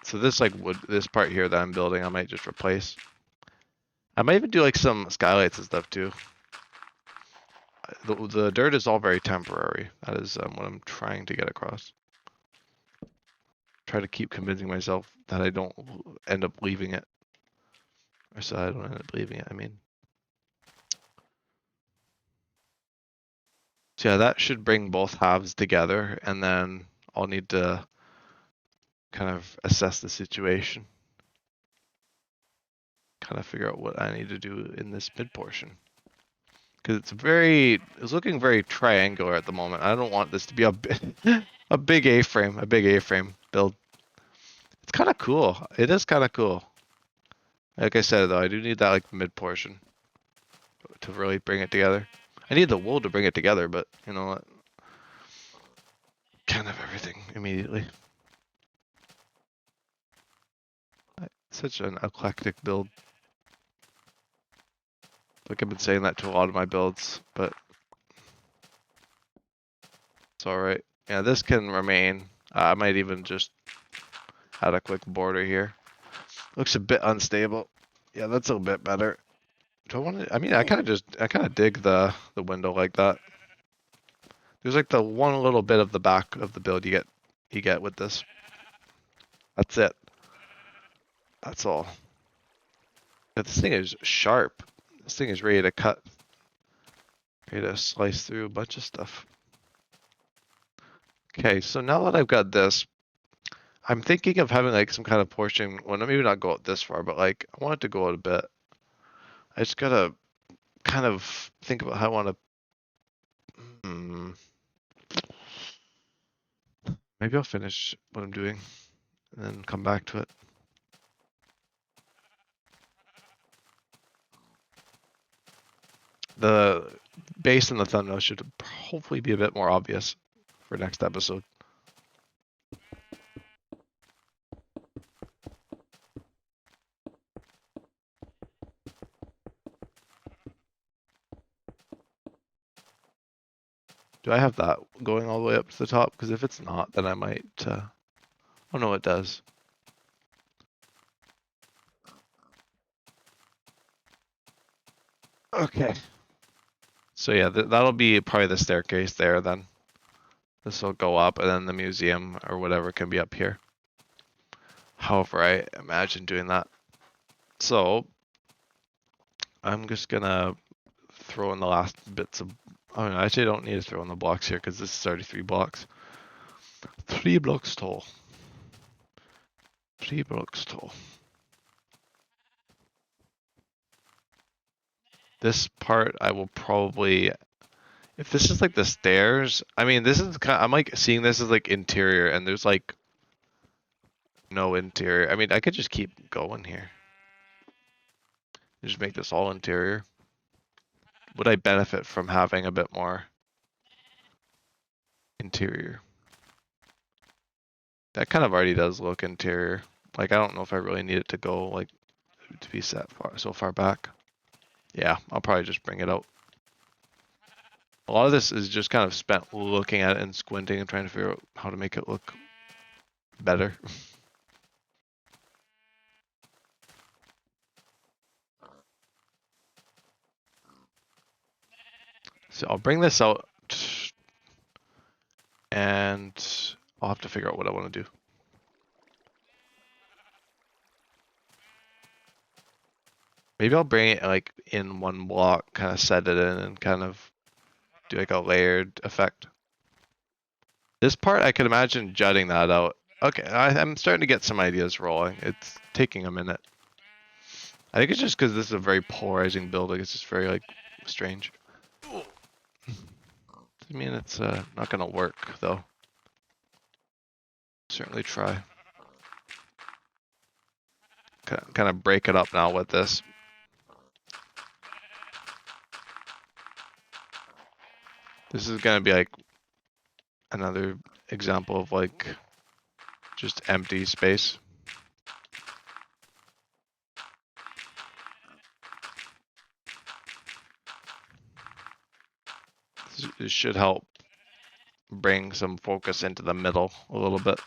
So this like wood, this part here that I'm building, I might just replace. I might even do like some skylights and stuff too. The dirt is all very temporary. That is what I'm trying to get across. Try to keep convincing myself that I don't end up leaving it. Or so I don't end up leaving it, I mean. So yeah, that should bring both halves together, and then I'll need to kind of assess the situation. Kind of figure out what I need to do in this mid portion. Because it's looking very triangular at the moment. I don't want this to be a big A-frame build. It's kind of cool. It is kind of cool. Like I said though, I do need that like mid portion to really bring it together. I need the wool to bring it together, but you know what? Can't have everything immediately. Such an eclectic build. Like I've been saying that to a lot of my builds, but it's alright. Yeah, this can remain. I might even just add a quick border here. Looks a bit unstable. Yeah, that's a bit better. Do I want to? I mean, I kind of dig the window like that. There's like the one little bit of the back of the build you get with this. That's it. That's all. But this thing is sharp. This thing is ready to cut. Ready to slice through a bunch of stuff. Okay, so now that I've got this, I'm thinking of having like some kind of portion. Well, maybe not go out this far, but like I want it to go out a bit. I just gotta kind of think about how I want to. Maybe I'll finish what I'm doing and then come back to it. The base and the thumbnail should hopefully be a bit more obvious. for next episode. Do I have that going all the way up to the top? Because if it's not, then I might... Oh no, it does. Okay. So yeah, that'll be probably the staircase there then. This will go up and then the museum or whatever can be up here. However, I imagine doing that. So I'm just gonna throw in the last bits of... Oh, no, I actually don't need to throw in the blocks here because this is already 3 blocks. 3 blocks tall. 3 blocks tall. This part I will probably... If this is like the stairs, I mean, this is kind of, I'm like seeing this as like interior and there's like no interior. I mean, I could just keep going here. Just make this all interior. Would I benefit from having a bit more interior? That kind of already does look interior. Like, I don't know if I really need it to go like to be set so far back. Yeah, I'll probably just bring it out. A lot of this is just kind of spent looking at it and squinting and trying to figure out how to make it look better. So I'll bring this out and I'll have to figure out what I want to do. Maybe I'll bring it like in one block, kind of set it in and kind of do like a layered effect. This part, I could imagine jutting that out. Okay, I'm starting to get some ideas rolling. It's taking a minute. I think it's just because this is a very polarizing building. It's just very like strange. I mean, it's not gonna work though. Certainly try. Kind of break it up now with this. This is gonna be like another example of like just empty space. This should help bring some focus into the middle a little bit.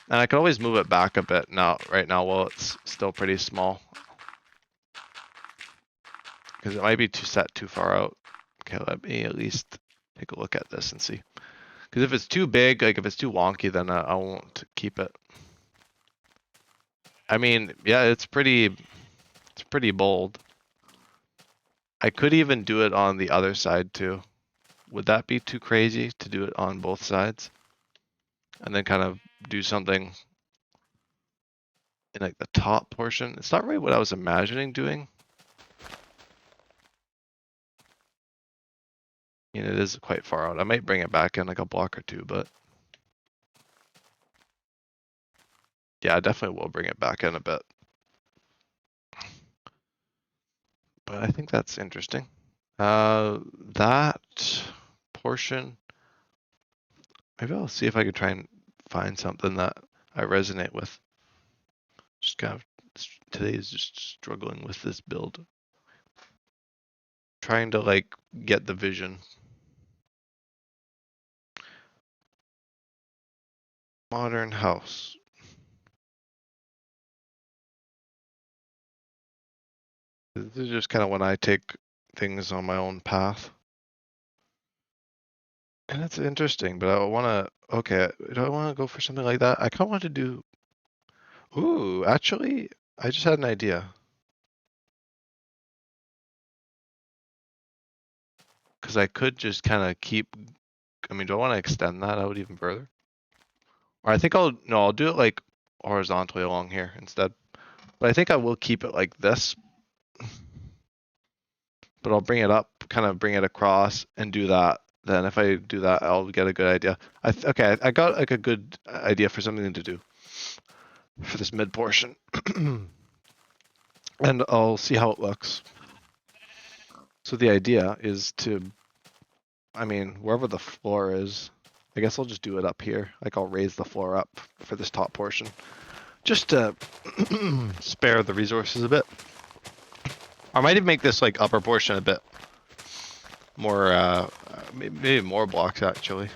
And I can always move it back a bit now, right now, while it's still pretty small. Because it might be set too far out. Okay, let me at least take a look at this and see. Because if it's too big, like if it's too wonky, then I won't keep it. I mean, yeah, it's pretty bold. I could even do it on the other side too. Would that be too crazy to do it on both sides? And then kind of do something in like the top portion. It's not really what I was imagining doing. You know, it is quite far out. I might bring it back in like a block or two, but yeah, I definitely will bring it back in a bit. But I think that's interesting. That portion, maybe I'll see if I could try and find something that I resonate with. Just kind of, today is just struggling with this build. Trying to like get the vision. Modern house. This is just kind of when I take things on my own path. And it's interesting, but I want to, okay, do I want to go for something like that? I kind of want to do, ooh, actually, I just had an idea. Because I could just kind of keep, I mean, do I want to extend that out even further? Or I think I'll do it like horizontally along here instead. But I think I will keep it like this. But I'll bring it up, kind of bring it across and do that. Then if I do that, I'll get a good idea. Okay, I got like a good idea for something to do for this mid portion. And I'll see how it looks. So the idea is to, I mean, wherever the floor is, I guess I'll just do it up here. Like I'll raise the floor up for this top portion. Just to spare the resources a bit. I might even make this like upper portion a bit more, maybe more blocks actually.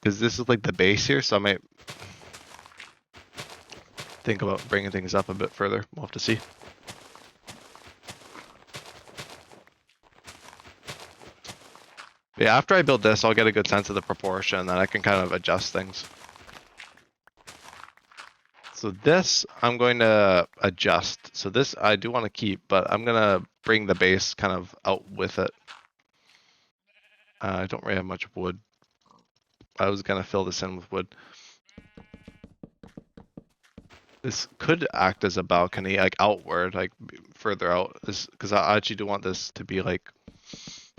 Because this is like the base here, so I might think about bringing things up a bit further. We'll have to see. Yeah, after I build this, I'll get a good sense of the proportion, and then I can kind of adjust things. So this, I'm going to adjust. So this, I do want to keep, but I'm going to bring the base kind of out with it. I don't really have much wood. I was going to fill this in with wood. This could act as a balcony, like outward, like further out. This, because I actually do want this to be like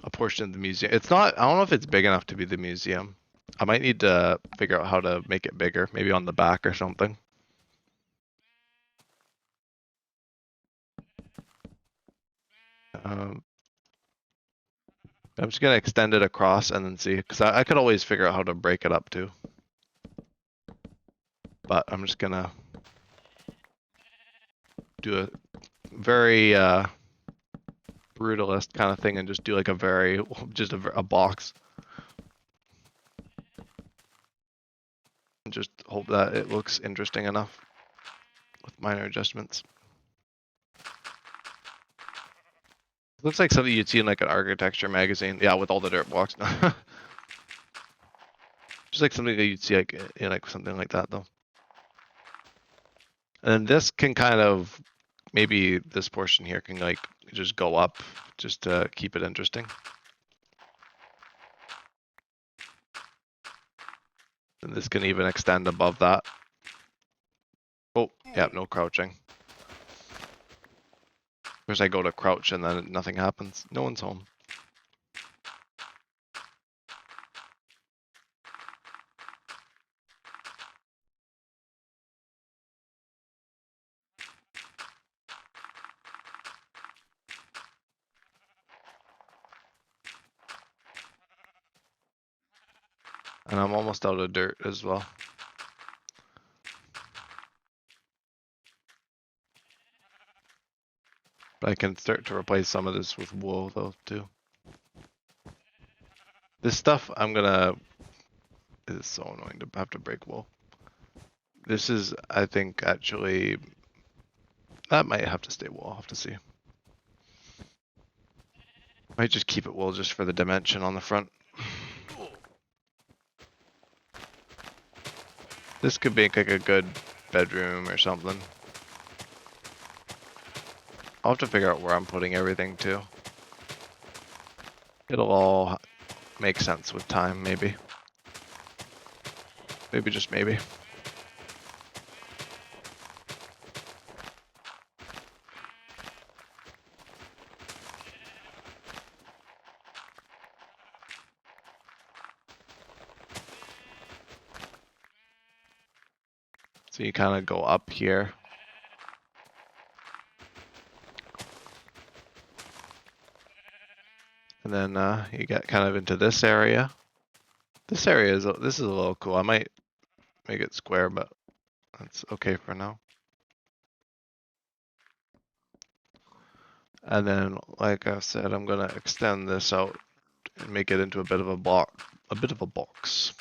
a portion of the museum. It's not, I don't know if it's big enough to be the museum. I might need to figure out how to make it bigger, maybe on the back or something. I'm just gonna extend it across and then see, because I could always figure out how to break it up too. But I'm just gonna do a very brutalist kind of thing and just do like a very, just a box. And just hope that it looks interesting enough with minor adjustments. Looks like something you'd see in like an architecture magazine. Yeah, with all the dirt blocks. Just like something that you'd see like in like something like that though. And this can kind of, maybe this portion here can like just go up just to keep it interesting. And this can even extend above that. Oh, yeah, no crouching. Because I go to crouch and then nothing happens. No one's home. And I'm almost out of dirt as well. But I can start to replace some of this with wool though too. This stuff I'm gonna, it's so annoying to have to break wool. This is, I think, actually, that might have to stay wool. I'll have to see. Might just keep it wool just for the dimension on the front. This could make like a good bedroom or something. I'll have to figure out where I'm putting everything too. It'll all make sense with time, maybe. Maybe just maybe. So you kind of go up here. And then you get kind of into this area. This area is, this is a little cool. I might make it square, but that's okay for now. And then, like I said, I'm gonna extend this out and make it into a bit of a box.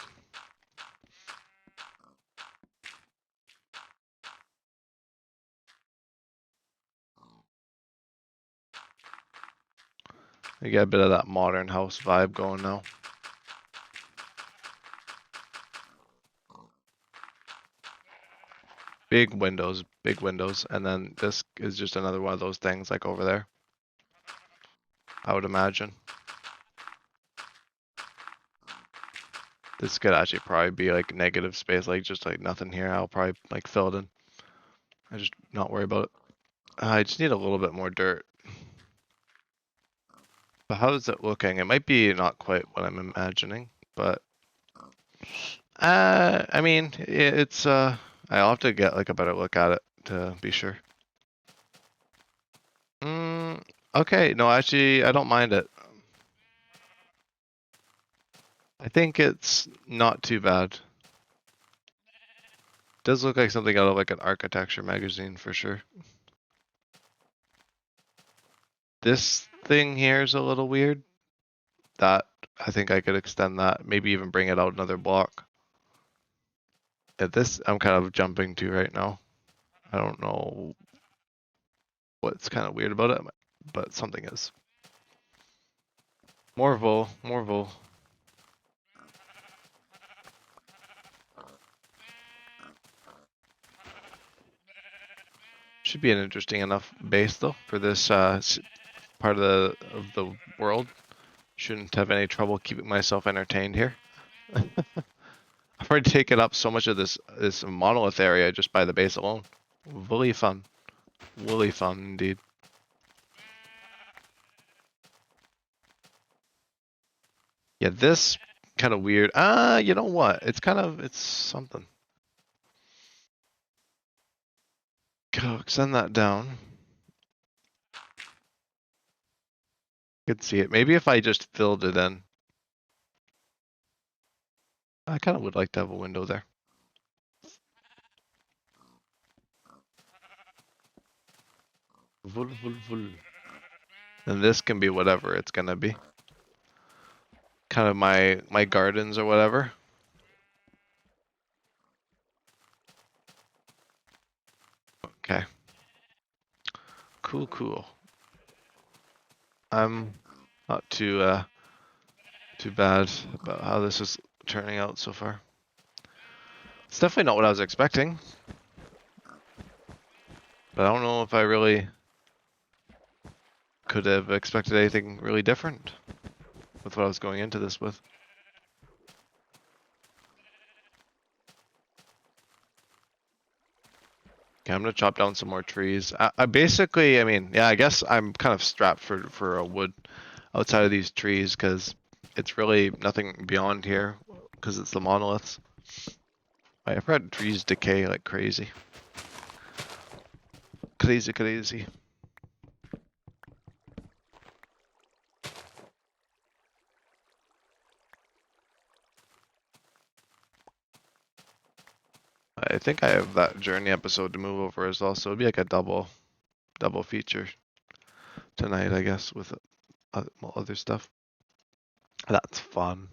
You get a bit of that modern house vibe going now. Big windows, and then this is just another one of those things like over there, I would imagine. This could actually probably be like negative space, like just like nothing here. I'll probably like fill it in. I just not worry about it. I just need a little bit more dirt. But how is it looking? It might be not quite what I'm imagining, but I mean, it's I'll have to get like a better look at it to be sure. Okay, no, actually, I don't mind it. I think it's not too bad. Does look like something out of like an architecture magazine for sure. This thing here is a little weird. That I think I could extend that, maybe even bring it out another block. Yeah, this I'm kind of jumping to right now. I don't know what's kind of weird about it, but something is. Morvo, Morvo. Should be an interesting enough base though for this part of the world. Shouldn't have any trouble keeping myself entertained here. I've already taken up so much of this monolith area just by the base alone. Really fun. Really fun indeed. Yeah, this kind of weird. You know what? It's something. Go extend that down. Could see it. Maybe if I just filled it in. I kind of would like to have a window there. Vul, vul, vul. And this can be whatever it's gonna be. Kind of my gardens or whatever. Okay. Cool, cool. I'm not too bad about how this is turning out so far. It's definitely not what I was expecting. But I don't know if I really could have expected anything really different with what I was going into this with. Okay, I'm gonna chop down some more trees. I basically, I mean, yeah, I guess I'm kind of strapped for a wood outside of these trees because it's really nothing beyond here because it's the monoliths. I've had trees decay like crazy. Crazy, crazy. I think I have that journey episode to move over as well, so it'd be like a double feature tonight, I guess, with other stuff. That's fun.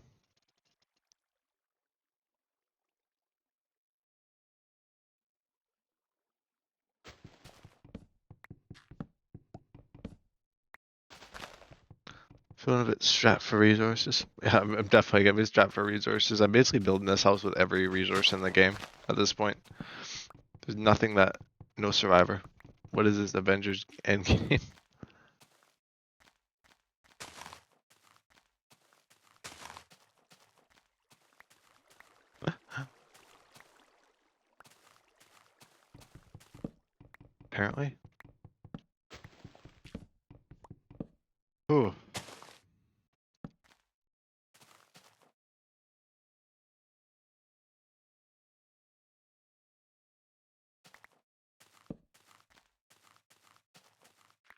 Feeling a bit strapped for resources. Yeah, I'm definitely gonna be strapped for resources. I'm basically building this house with every resource in the game at this point. There's nothing that, no survivor. What is this, Avengers Endgame? Apparently. Ooh.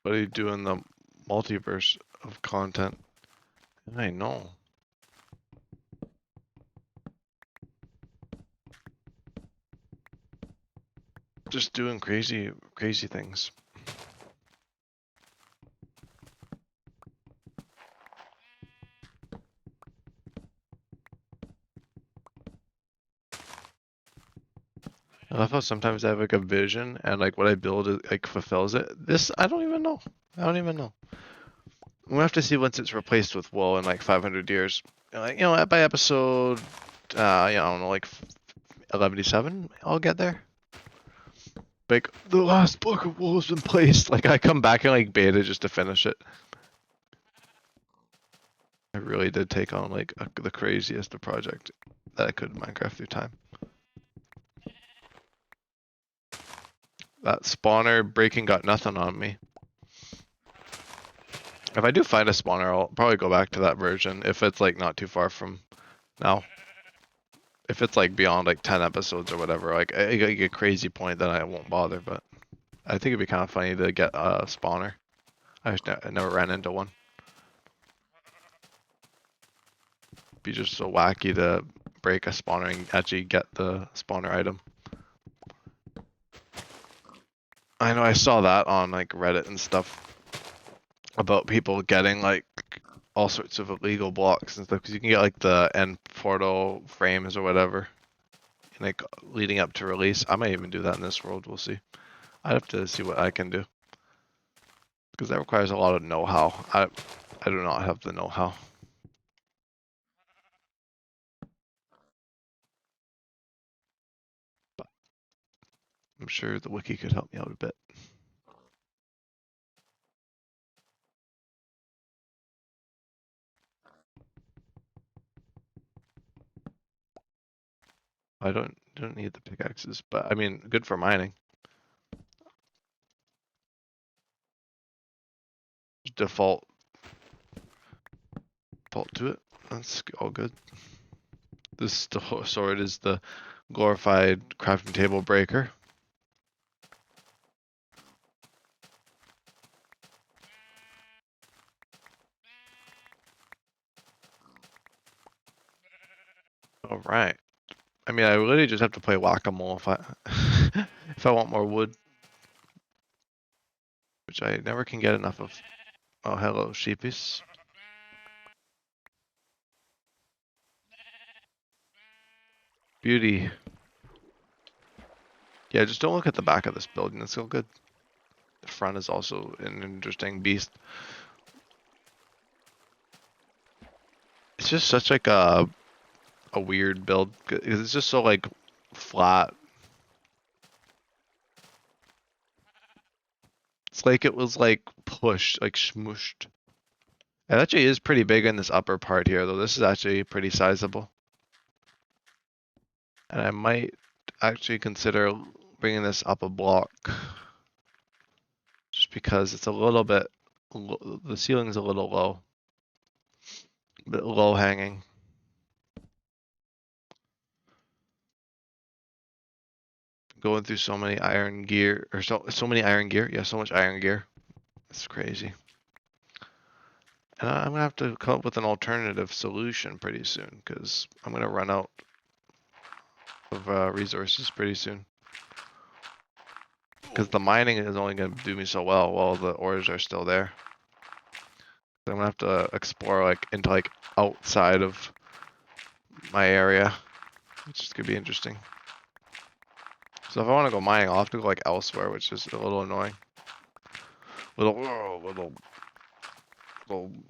What do you do in the multiverse of content? I know. Just doing crazy things. I love how sometimes I have like a vision and like what I build like fulfills it. This I don't even know. I don't even know. We'll have to see once it's replaced with wool in like 500 years. Like, by episode, I don't know, like 11-7, I'll get there. Like, the last block of wool has been placed. Like, I come back in like beta just to finish it. I really did take on like the craziest of project that I could in Minecraft through time. That spawner breaking got nothing on me. If I do find a spawner, I'll probably go back to that version if it's like not too far from now. If it's like beyond like 10 episodes or whatever, like a crazy point, then I won't bother. But I think it'd be kind of funny to get a spawner. I never ran into one. be just so wacky to break a spawner and actually get the spawner item. I know I saw that on like Reddit and stuff about people getting like all sorts of illegal blocks and stuff because you can get like the end portal frames or whatever, like leading up to release. I might even do that in this world. We'll see. I'd have to see what I can do because that requires a lot of know-how. I do not have the know-how. But I'm sure the wiki could help me out a bit. I don't need the pickaxes, but I mean, good for mining. Default to it. That's all good. This sword is the glorified crafting table breaker. All right. I mean, I literally just have to play whack-a-mole if I if I want more wood, which I never can get enough of. Oh, hello, sheepies. Beauty. Yeah, just don't look at the back of this building. It's so good. The front is also an interesting beast. It's just such like a weird build because it's just so like flat. It's like it was like pushed, like smooshed. It actually is pretty big in this upper part here, though. This is actually pretty sizable. And I might actually consider bringing this up a block. Just because it's a little bit, the ceiling's a little low. A bit low hanging. Going through so many iron gear, or so many iron gear. Yeah, so much iron gear. It's crazy. And I'm gonna have to come up with an alternative solution pretty soon, because I'm gonna run out of resources pretty soon. Because the mining is only gonna do me so well while the ores are still there. So I'm gonna have to explore like into like outside of my area, which is gonna be interesting. So if I want to go mining, I'll have to go like elsewhere, which is a little annoying. Little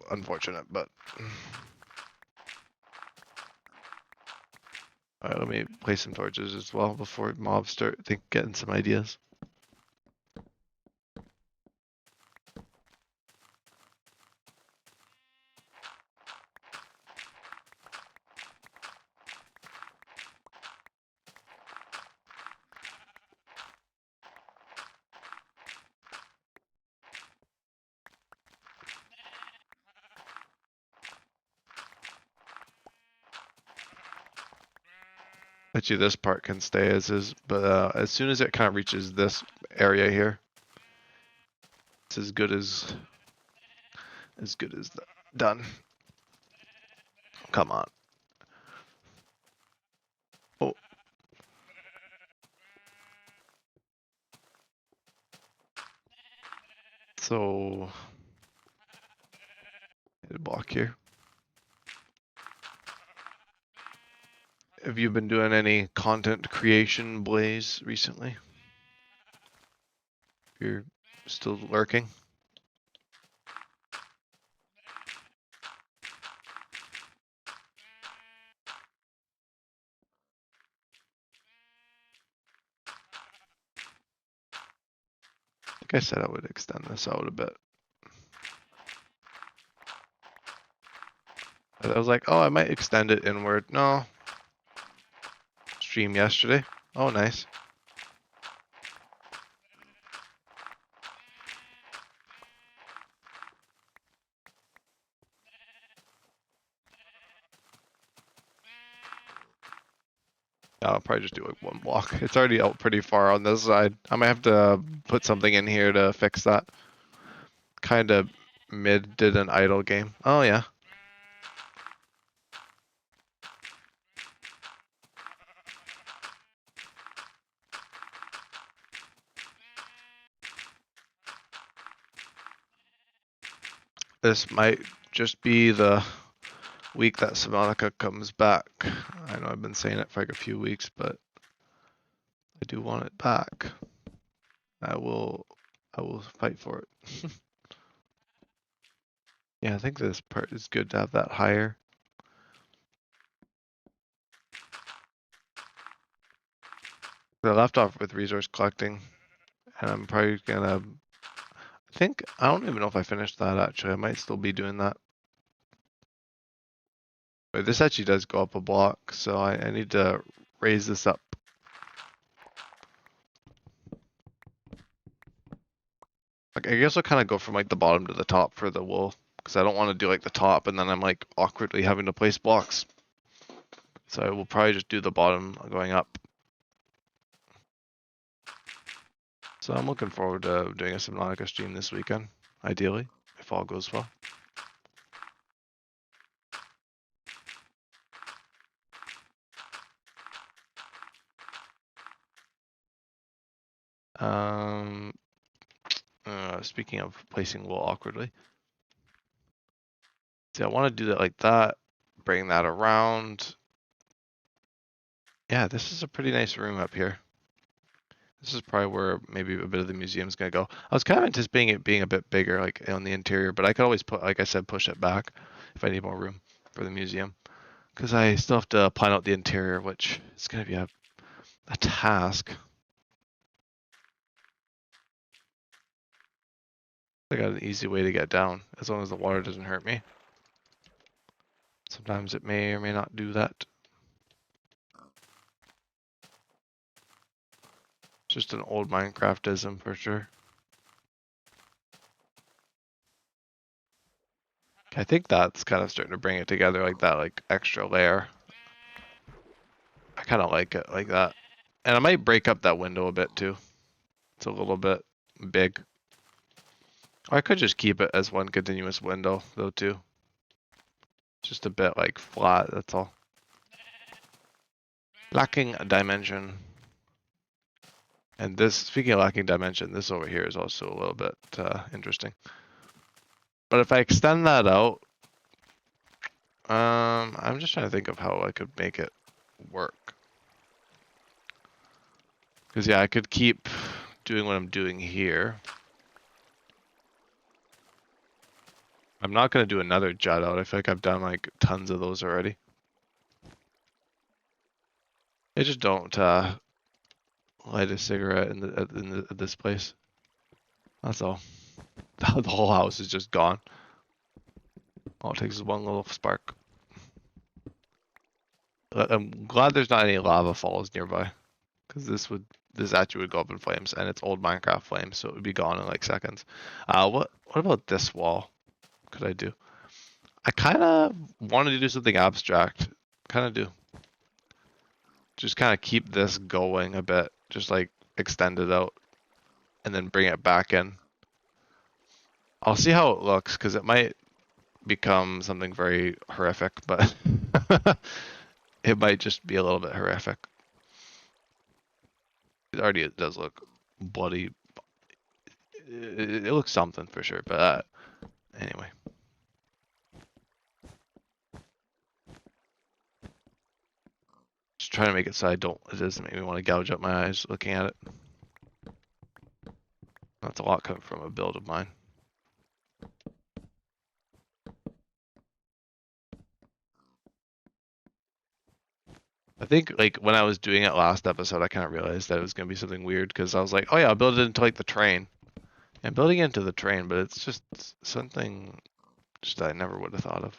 unfortunate, but. Alright, let me place some torches as well before mobs start getting some ideas. Bet you this part can stay as is, but as soon as it kind of reaches this area here, it's as good as done. Come on. Oh. So hit a block here. Have you been doing any content creation, Blaze, recently? You're still lurking? I think I said I would extend this out a bit. I was like, oh, I might extend it inward. No. Stream yesterday. Oh, nice. I'll probably just do like one block. It's already out pretty far on this side. I might have to put something in here to fix that. Kind of mid did an idle game. Oh yeah. This might just be the week that Subnautica comes back. I know I've been saying it for like a few weeks, but I do want it back. I will fight for it. Yeah, I think this part is good to have that higher. I left off with resource collecting, and I'm probably gonna, I don't even know if I finished that actually. I might still be doing that. But this actually does go up a block, so I need to raise this up. Like, I guess I'll kind of go from like the bottom to the top for the wool, because I don't want to do like the top and then I'm like awkwardly having to place blocks. So I will probably just do the bottom going up. So I'm looking forward to doing a Subnautica stream this weekend, ideally, if all goes well. Speaking of placing wool awkwardly. See, I want to do that like that, bring that around. Yeah, this is a pretty nice room up here. This is probably where maybe a bit of the museum's gonna go. I was kind of anticipating it being a bit bigger, like on the interior, but I could always put, like I said, push it back if I need more room for the museum. Because I still have to plan out the interior, which is gonna be a task. I got an easy way to get down, as long as the water doesn't hurt me. Sometimes it may or may not do that. It's just an old Minecraftism for sure. I think that's kind of starting to bring it together, like that, like extra layer. I kind of like it like that. And I might break up that window a bit too. It's a little bit big. Or I could just keep it as one continuous window though too. Just a bit like flat, that's all. Lacking a dimension. And this, speaking of lacking dimension, this over here is also a little bit interesting. But if I extend that out, I'm just trying to think of how I could make it work. Because yeah, I could keep doing what I'm doing here. I'm not going to do another jut out. I feel like I've done like tons of those already. I just don't light a cigarette in this place. That's all. The whole house is just gone. All it takes is one little spark. I'm glad there's not any lava falls nearby, because this actually would go up in flames, and it's old Minecraft flames, so it would be gone in like seconds. What about this wall? Could I do? I kind of wanted to do something abstract. Kind of do. Just kind of keep this going a bit, just like extend it out, and then bring it back in. I'll see how it looks, because it might become something very horrific, but it might just be a little bit horrific. It does look bloody. It looks something for sure, but anyway. Just trying to make it so it doesn't make me want to gouge out my eyes looking at it. That's a lot coming from a build of mine. I think like when I was doing it last episode, I kind of realized that it was going to be something weird, because I was like, oh yeah, I'll build it into like the train. And building into the train, but it's just something just that I never would have thought of.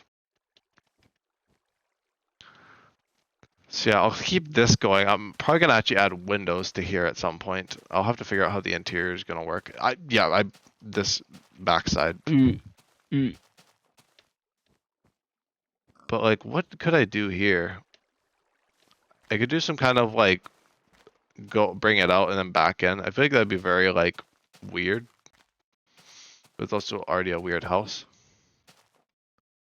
So yeah, I'll keep this going. I'm probably gonna actually add windows to here at some point. I'll have to figure out how the interior is gonna work. This backside. But like, what could I do here? I could do some kind of like bring it out and then back in. I feel like that'd be very like weird. But it's also already a weird house.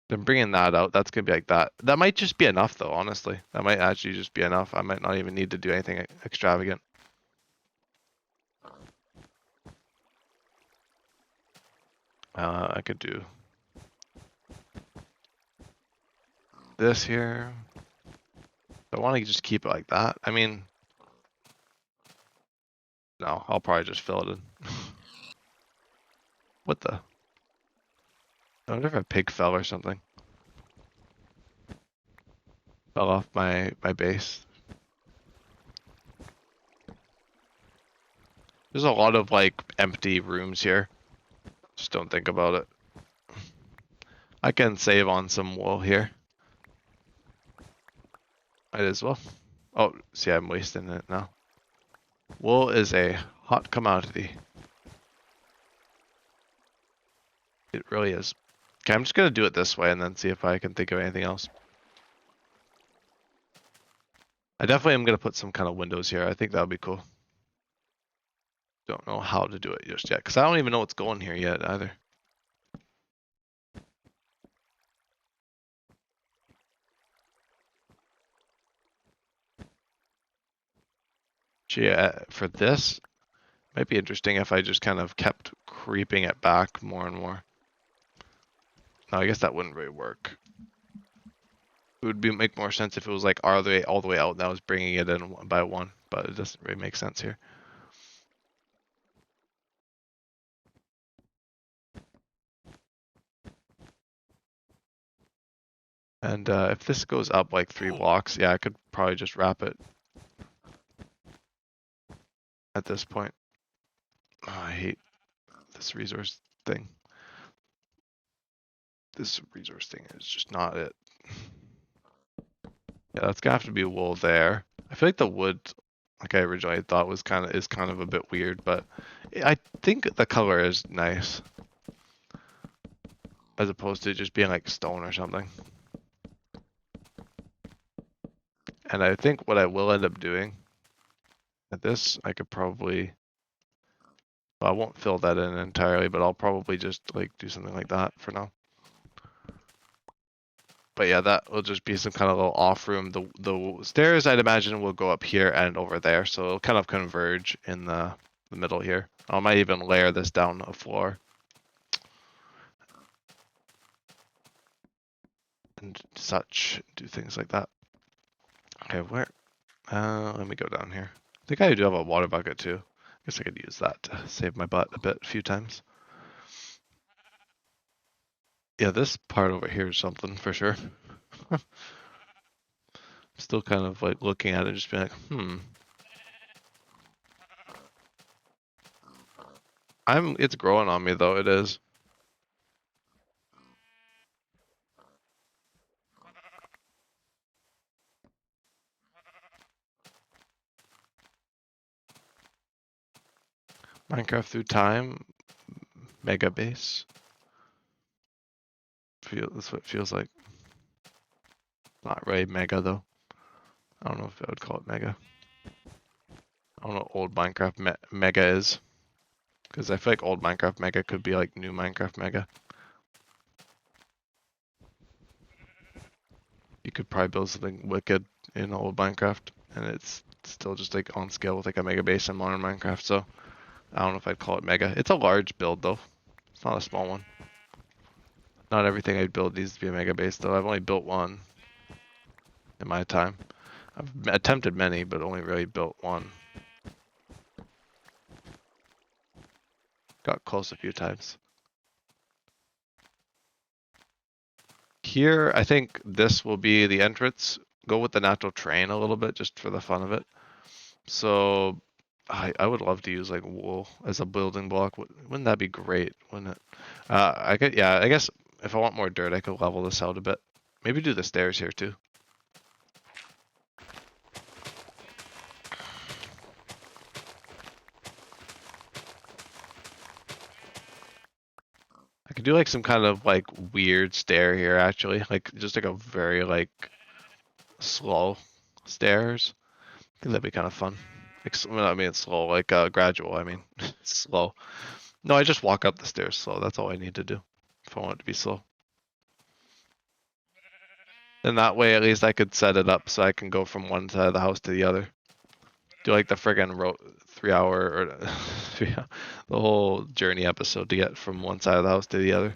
Then bringing that out, that's gonna be like that. That might just be enough though, honestly. That might actually just be enough. I might not even need to do anything extravagant. I could do this here. I want to just keep it like that. I mean, no, I'll probably just fill it in. What the? I wonder if a pig fell or something. Fell off my base. There's a lot of like empty rooms here. Just don't think about it. I can save on some wool here. Might as well. Oh, see, I'm wasting it now. Wool is a hot commodity. It really is. Okay, I'm just gonna do it this way and then see if I can think of anything else. I definitely am gonna put some kind of windows here. I think that would be cool. Don't know how to do it just yet, because I don't even know what's going here yet either. Yeah, for this, might be interesting if I just kind of kept creeping it back more and more. No, I guess that wouldn't really work. It would make more sense if it was like all the way out and I was bringing it in one by one, but it doesn't really make sense here. And if this goes up like 3 blocks, yeah, I could probably just wrap it at this point. Oh, I hate this resource thing. This resource thing is just not it. Yeah, that's gonna have to be wool there. I feel like the wood, like I originally thought, was kind of a bit weird, but I think the color is nice, as opposed to just being like stone or something. And I think what I will end up doing at this, I could probably, well, I won't fill that in entirely, but I'll probably just like do something like that for now. But yeah, that will just be some kind of little off room. The stairs, I'd imagine, will go up here and over there, so it'll kind of converge in the middle here. I might even layer this down a floor. And such, do things like that. Okay, where? Let me go down here. I think I do have a water bucket too. I guess I could use that to save my butt a few times. Yeah, this part over here is something for sure. I'm still kind of like looking at it and just being like, it's growing on me though, it is. Minecraft through time, mega base. That's what it feels like. Not really mega though. I don't know if I would call it mega. I don't know what old Minecraft mega is. Because I feel like old Minecraft mega could be like new Minecraft mega. You could probably build something wicked in old Minecraft, and it's still just like on scale with like a mega base in modern Minecraft. So I don't know if I'd call it mega. It's a large build though. It's not a small one. Not everything I build needs to be a mega base though. I've only built one in my time. I've attempted many, but only really built one. Got close a few times. Here, I think this will be the entrance. Go with the natural terrain a little bit, just for the fun of it. So, I would love to use like wool as a building block. Wouldn't that be great? Wouldn't it? I guess if I want more dirt, I could level this out a bit. Maybe do the stairs here too. I could do like some kind of like weird stair here actually, like just like a very like slow stairs. I think that'd be kind of fun. Well, I mean, it's slow, like gradual. I mean, slow. No, I just walk up the stairs slow. That's all I need to do if I want it to be slow. And that way, at least I could set it up so I can go from one side of the house to the other. Do like the friggin' 3 hour or the whole journey episode to get from one side of the house to the other.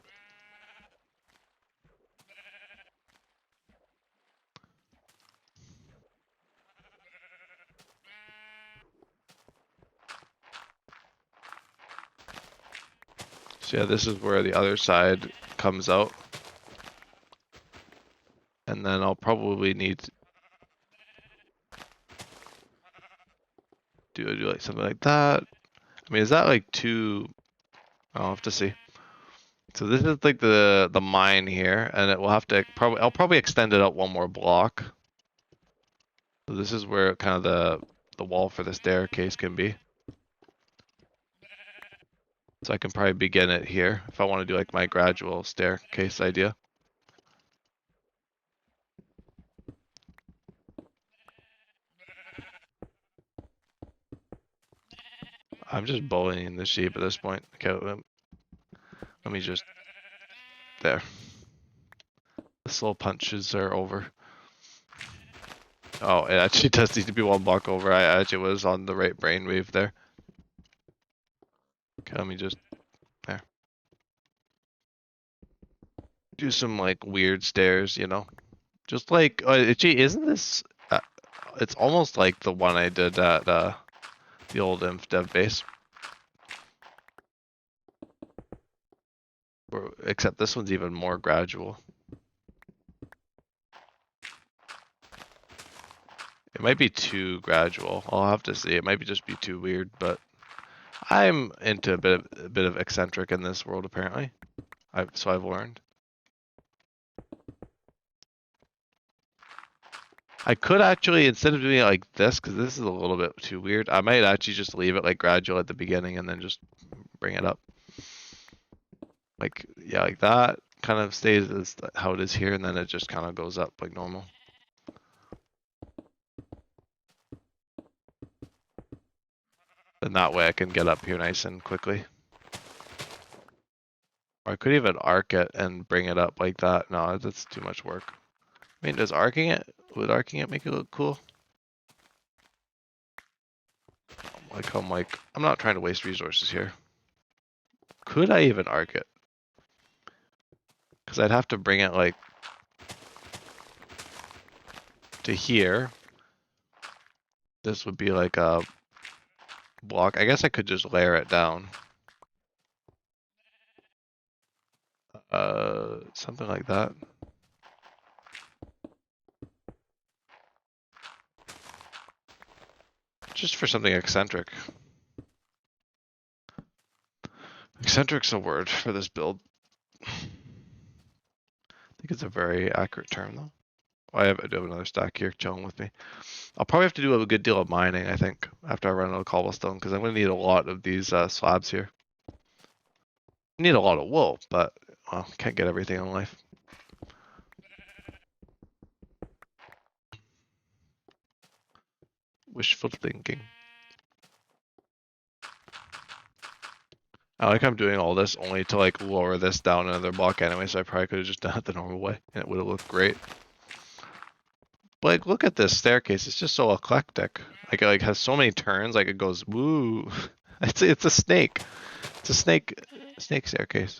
So yeah, this is where the other side comes out. And then I'll probably need to do like something like that. I mean, is that like too... I'll have to see. So this is like the mine here, and it will have to I'll probably extend it out one more block. So this is where kind of the wall for the staircase can be. So I can probably begin it here if I want to do like my gradual staircase idea. I'm just bullying the sheep at this point. Okay, let me just... There. The slow punches are over. Oh, it actually does need to be one block over. I actually was on the right brainwave there. Okay, let me just... There. Do some like weird stairs, you know? Just like... gee, isn't this... it's almost like the one I did at the old Inf Dev base. Except this one's even more gradual. It might be too gradual. I'll have to see. It might just be too weird, but I'm into a bit of eccentric in this world apparently. So I've learned. I could actually, instead of doing it like this, because this is a little bit too weird, I might actually just leave it like gradual at the beginning and then just bring it up. Like, yeah, like that kind of stays as how it is here, and then it just kind of goes up like normal. And that way I can get up here nice and quickly. Or I could even arc it and bring it up like that. No, that's too much work. I mean, would arcing it make it look cool? I'm not trying to waste resources here. Could I even arc it? Because I'd have to bring it like to here. This would be like a block. I guess I could just layer it down. Something like that. Just for something eccentric. Eccentric's a word for this build. I think it's a very accurate term though. I do have another stack here chilling with me. I'll probably have to do a good deal of mining, I think, after I run out of cobblestone, because I'm going to need a lot of these slabs here. I need a lot of wool, but well, can't get everything in life. Wishful thinking. I like I'm doing all this only to like lower this down another block anyway, so I probably could have just done it the normal way, and it would have looked great. But like, look at this staircase. It's just so eclectic. Like it like has so many turns. Like it goes woo. It's a snake. It's a snake staircase.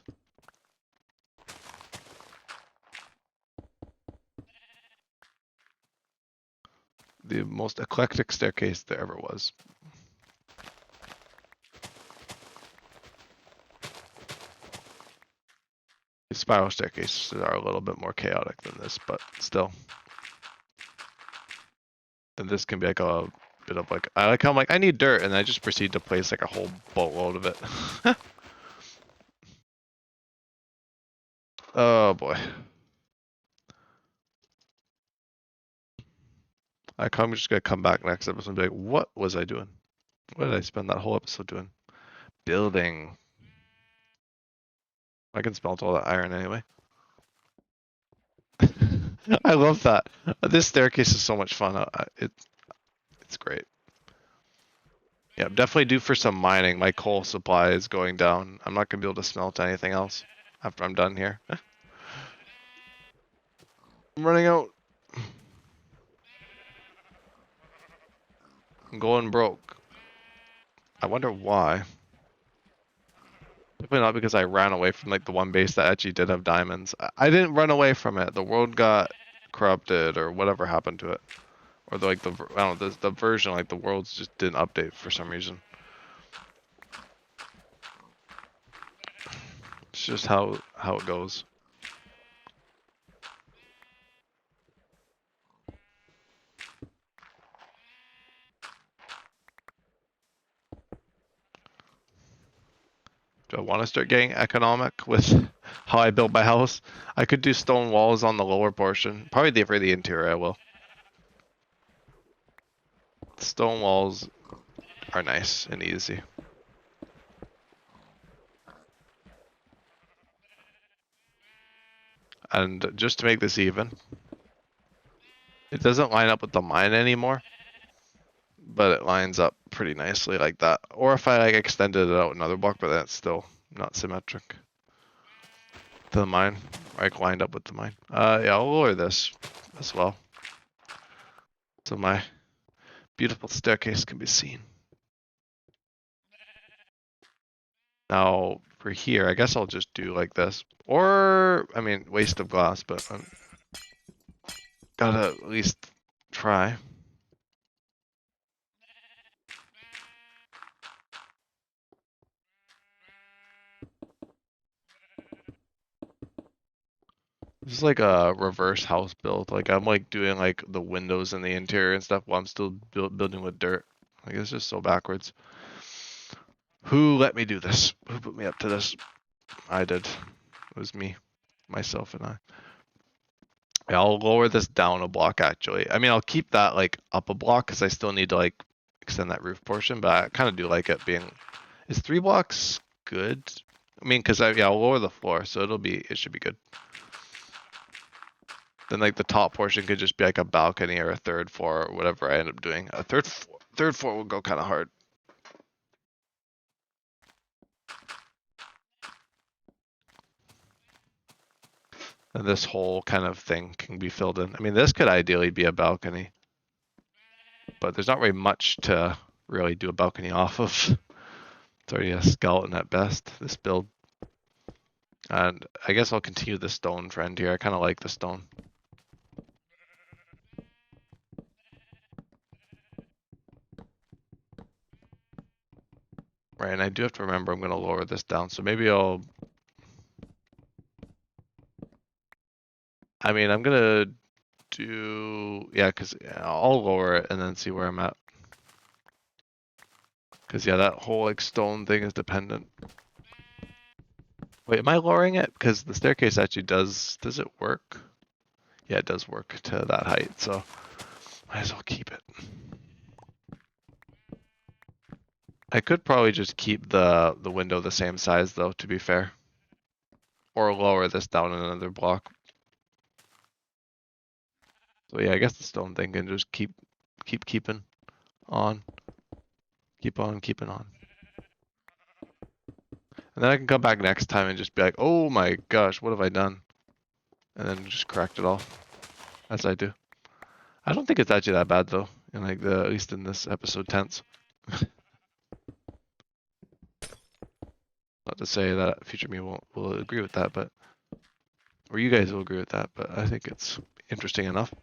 The most eclectic staircase there ever was. The spiral staircases are a little bit more chaotic than this, but still. Then this can be like a bit of like, I like how I'm like, I need dirt, and I just proceed to place like a whole boatload of it. Oh boy. I'm just gonna come back next episode and be like, what was I doing? What did I spend that whole episode doing? Building. I can smelt all that iron anyway. I love that. This staircase is so much fun. It's great. Yeah, definitely due for some mining. My coal supply is going down. I'm not gonna be able to smelt anything else after I'm done here. I'm running out. I'm going broke. I wonder why. Definitely not because I ran away from like the one base that actually did have diamonds. I didn't run away from it. The world got corrupted or whatever happened to it. Or I don't know, the version, like the worlds just didn't update for some reason. It's just how it goes. Do I want to start getting economic with how I build my house? I could do stone walls on the lower portion. Probably for the interior I will. Stone walls are nice and easy. And just to make this even, it doesn't line up with the mine anymore, but it lines up pretty nicely like that. Or if I like extended it out another block, but that's still not symmetric to the mine, like lined up with the mine. Yeah, I'll lower this as well, so my beautiful staircase can be seen. Now for here, I guess I'll just do like this, or I mean, waste of glass, but I'm gotta at least try. This is like a reverse house build. Like I'm like doing like the windows and the interior and stuff while I'm still building with dirt. Like it's just so backwards. Who let me do this? Who put me up to this? I did. It was me, myself, and I. Yeah, I'll lower this down a block actually. I mean, I'll keep that like up a block because I still need to like extend that roof portion, but I kind of do like it being. Is 3 blocks good? I mean, because I'll lower the floor, so it should be good. Then like the top portion could just be like a balcony or a third floor or whatever I end up doing. A third floor will go kind of hard. And this whole kind of thing can be filled in. I mean, this could ideally be a balcony, but there's not very much to really do a balcony off of. It's already a skeleton at best, this build. And I guess I'll continue the stone trend here. I kind of like the stone. Right, and I do have to remember I'm going to lower this down. So maybe I'm going to do, yeah, because I'll lower it and then see where I'm at. Because, yeah, that whole like stone thing is dependent. Wait, am I lowering it? Because the staircase actually does it work? Yeah, it does work to that height, so might as well keep it. I could probably just keep the window the same size though, to be fair. Or lower this down another block. So yeah, I guess the stone thing can just keep keeping on. Keep on keeping on. And then I can come back next time and just be like, oh my gosh, what have I done? And then just correct it all. As I do. I don't think it's actually that bad though, in like at least in this episode tense. Not to say that future me will agree with that, but or you guys will agree with that, but I think it's interesting enough.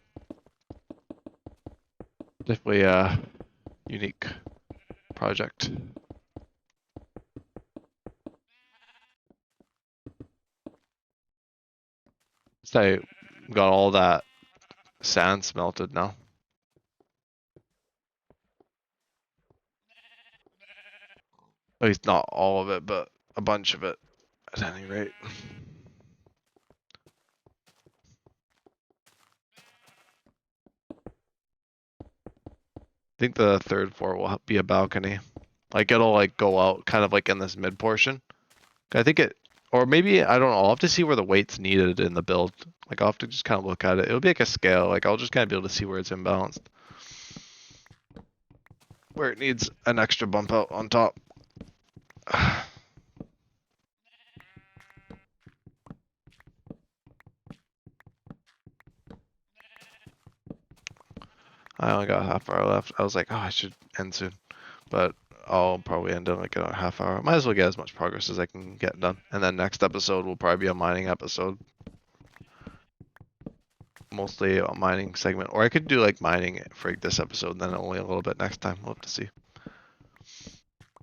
Definitely a unique project. So I got all that sand smelted now. At least not all of it, but a bunch of it at any rate. I think the third floor will be a balcony. Like it'll like go out kind of like in this mid portion. I think it, or maybe, I don't know, I'll have to see where the weight's needed in the build. Like I'll have to just kind of look at it. It'll be like a scale. Like I'll just kind of be able to see where it's imbalanced. Where it needs an extra bump out on top. I only got a half hour left. I was like, oh, I should end soon. But I'll probably end in like a half hour. Might as well get as much progress as I can get done. And then next episode will probably be a mining episode. Mostly a mining segment. Or I could do like mining for this episode and then only a little bit next time. We'll have to see.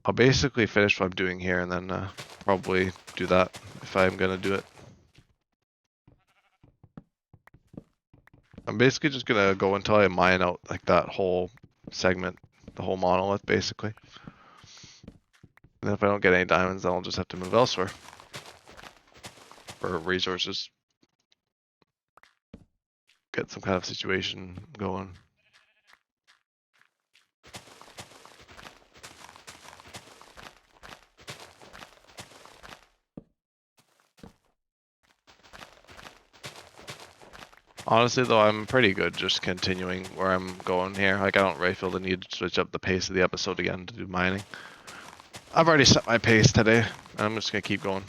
I'll basically finish what I'm doing here and then probably do that if I'm gonna do it. I'm basically just gonna go until I mine out like that whole segment, the whole monolith basically. And if I don't get any diamonds, then I'll just have to move elsewhere for resources. Get some kind of situation going. Honestly, though, I'm pretty good just continuing where I'm going here. Like, I don't really feel the need to switch up the pace of the episode again to do mining. I've already set my pace today, and I'm just gonna keep going.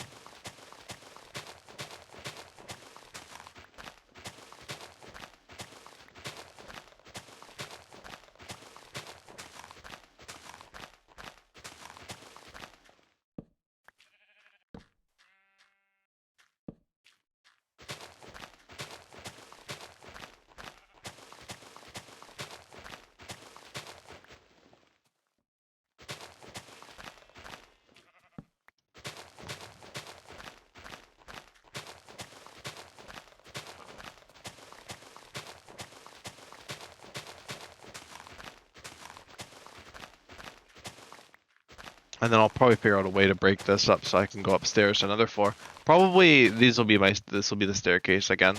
And then I'll probably figure out a way to break this up so I can go upstairs to another floor. Probably this will be the staircase again.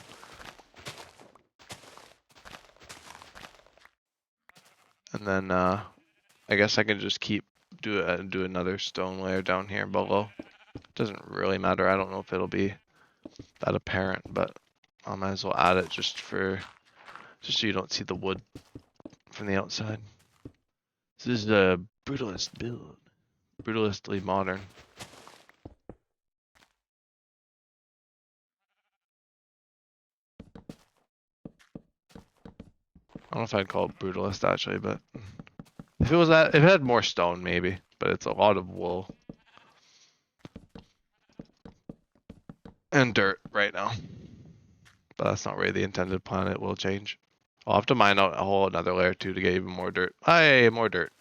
And then I guess I can just keep do another stone layer down here below. Doesn't really matter. I don't know if it'll be that apparent, but I might as well add it just so you don't see the wood from the outside. This is a brutalist build. Brutalistly modern. I don't know if I'd call it brutalist actually, but if it had more stone maybe, but it's a lot of wool and dirt right now. But that's not really the intended plan. It will change. I'll have to mine out a whole another layer too to get even more dirt. Hey, more dirt.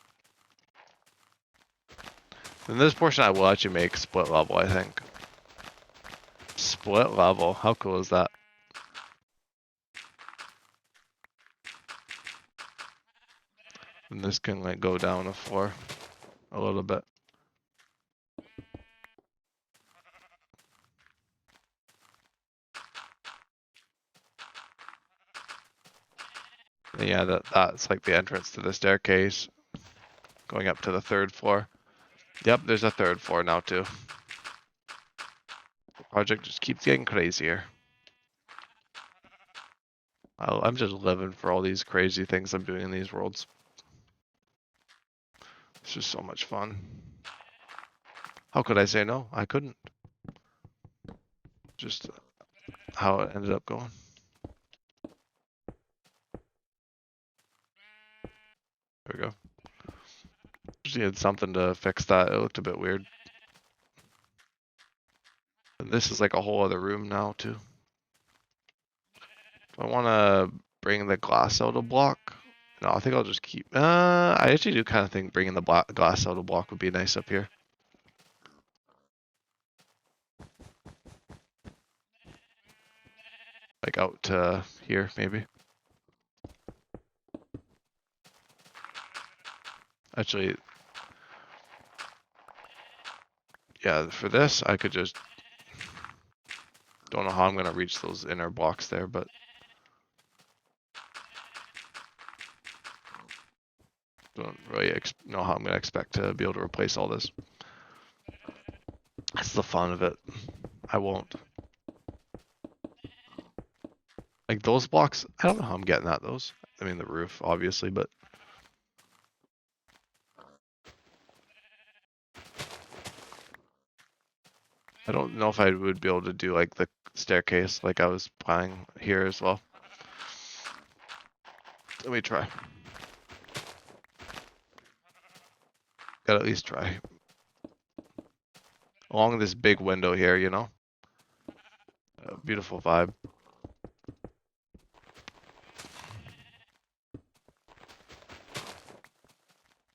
In this portion I will actually make split level, I think. Split level, how cool is that? And this can like go down a floor a little bit. And yeah, that's like the entrance to the staircase. Going up to the third floor. Yep, there's a third floor now too. The project just keeps getting crazier. I'm just living for all these crazy things I'm doing in these worlds. It's just so much fun. How could I say no? I couldn't. Just how it ended up going. There we go. Just needed something to fix that. It looked a bit weird. And this is like a whole other room now too. Do I want to bring the glass out a block? No, I think I'll just keep. I actually do kind of think bringing the glass out a block would be nice up here. Like out to here, maybe. Actually, yeah, for this, I could just. Don't know how I'm going to reach those inner blocks there, but. Don't really know how I'm going to expect to be able to replace all this. That's the fun of it. I won't. Like those blocks, I don't know how I'm getting at those. I mean, the roof, obviously, but. I don't know if I would be able to do like the staircase like I was planning here as well. Let me try. Gotta at least try. Along this big window here, you know? A beautiful vibe.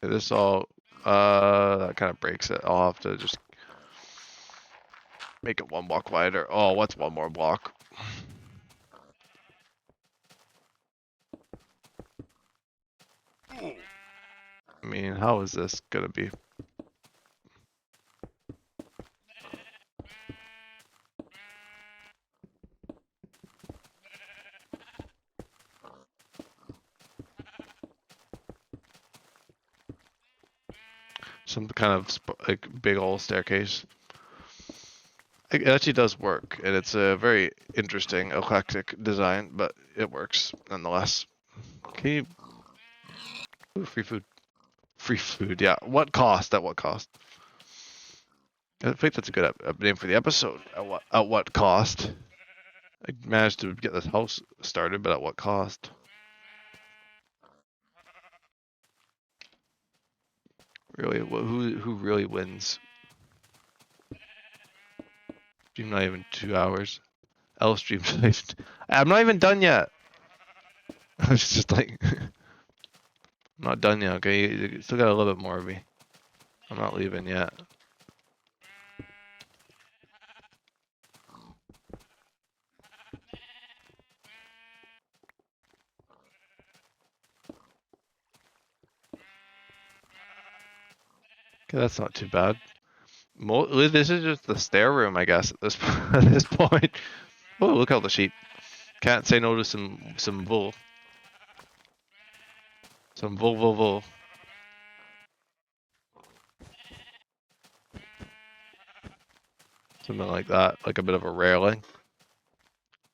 This all That kind of breaks it. I'll have to just make it 1 block wider. Oh, what's 1 more block? I mean, how is this gonna be? Some kind of like big old staircase. It actually does work, and it's a very interesting, eclectic design, but it works nonetheless. Can you... Ooh, free food. Free food, yeah. What cost? At what cost? I think that's a good name for the episode. At what cost? I managed to get this house started, but at what cost? Really, who really wins? Stream not even 2 hours. L stream. I'm not even done yet. I was just like, I'm not done yet. Okay, you still got a little bit more of me. I'm not leaving yet. Okay, that's not too bad. This is just the stair room, I guess. At this at this point. Oh, look at all the sheep. Can't say no to some wool. Some wool. Something like that, like a bit of a railing.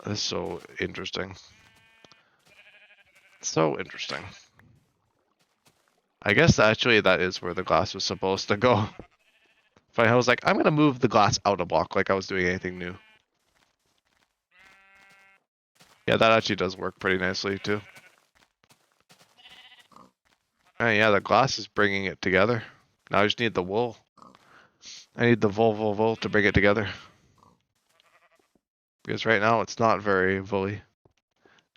That's so interesting. So interesting. I guess actually that is where the glass was supposed to go. But I was like, I'm gonna move the glass out a block like I was doing anything new. Yeah, that actually does work pretty nicely too. Oh, yeah, the glass is bringing it together. Now I just need the wool. I need the wool to bring it together. Because right now it's not very woolly.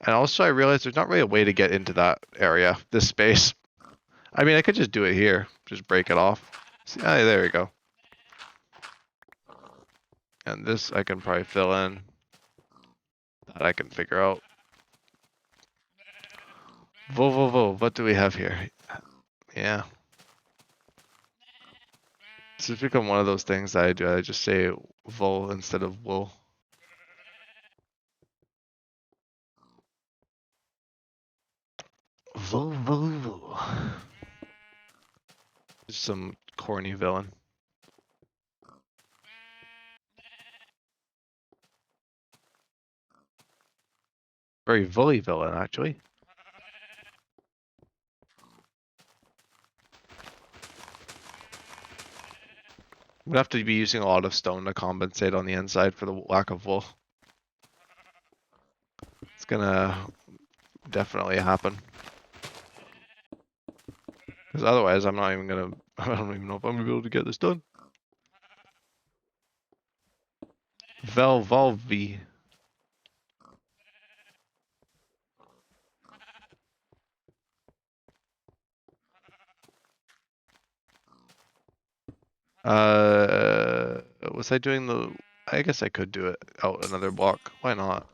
And also I realized there's not really a way to get into that area, this space. I mean, I could just do it here. Just break it off. See, ah, there we go. And this I can probably fill in. That I can figure out. What do we have here? Yeah. This has become one of those things that I do. I just say vol instead of wool. Vol. Just some corny villain. Very woolly villain, actually. We'd have to be using a lot of stone to compensate on the inside for the lack of wool. It's gonna definitely happen. Because otherwise, I'm not even gonna. I don't even know if I'm gonna be able to get this done. Volvi. Was I doing the? I guess I could do it out another block. Why not?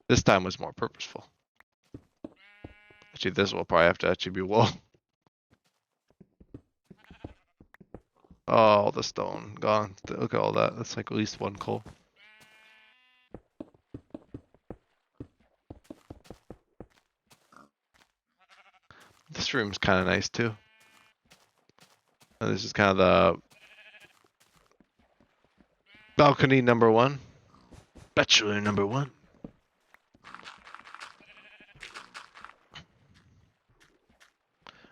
This time was more purposeful. Actually, this will probably have to actually be wool. Oh, all the stone gone. Look at all that. That's like at least 1 coal. This room's kind of nice too. And this is kind of the balcony number 1. Bachelor number 1.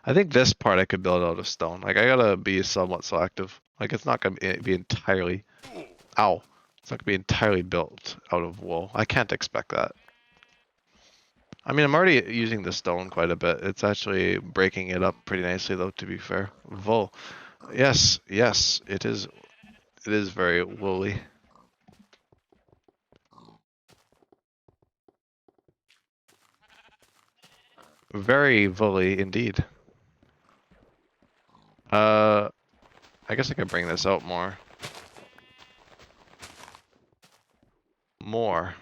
I think this part I could build out of stone. Like, I gotta be somewhat selective. Like, it's not gonna be entirely... Ow. It's not gonna be entirely built out of wool. I can't expect that. I mean, I'm already using the stone quite a bit. It's actually breaking it up pretty nicely, though, to be fair. Wool. Yes, it is. It is very woolly. Very fully indeed. I guess I could bring this out more. More.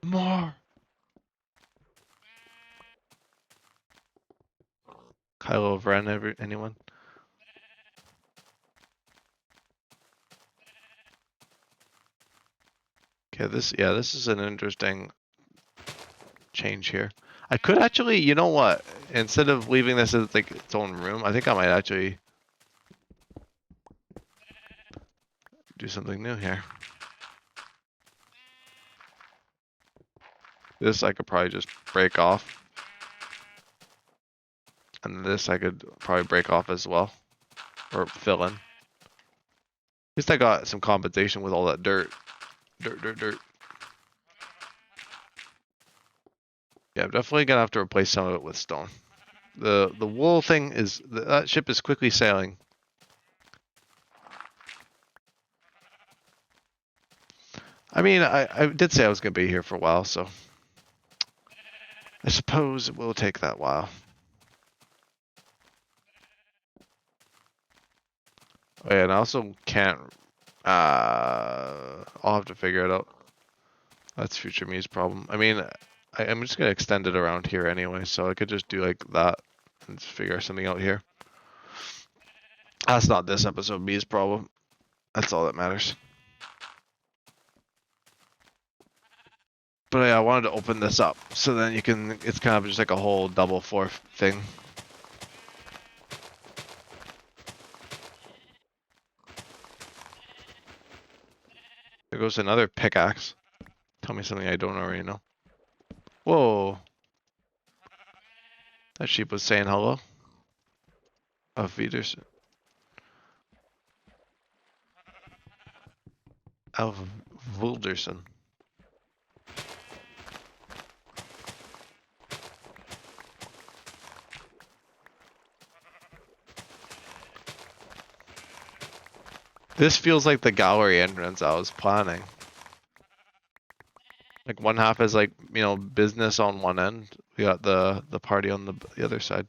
More. Kylo Ren, anyone? Okay, this is an interesting change here. I could actually, you know what? Instead of leaving this as like its own room, I think I might actually do something new here. This I could probably just break off. And this I could probably break off as well. Or fill in. At least I got some compensation with all that dirt. Dirt. Yeah, I'm definitely gonna have to replace some of it with stone. The wool thing is, that ship is quickly sailing. I mean, I did say I was gonna be here for a while, so I suppose it will take that while. Oh, yeah, and I also can't, I'll have to figure it out. That's future me's problem. I mean, I'm just gonna extend it around here anyway, so I could just do like that and just figure something out here. That's not this episode me's problem. That's all that matters. But yeah, I wanted to open this up, so then you can, it's kind of just like a whole double floor thing. There goes another pickaxe. Tell me something I don't already know. Whoa. That sheep was saying hello. Auf Wiedersehen. Auf Wilderson. This feels like the gallery entrance I was planning. Like one half is like, you know, business on one end. We got the party on the other side.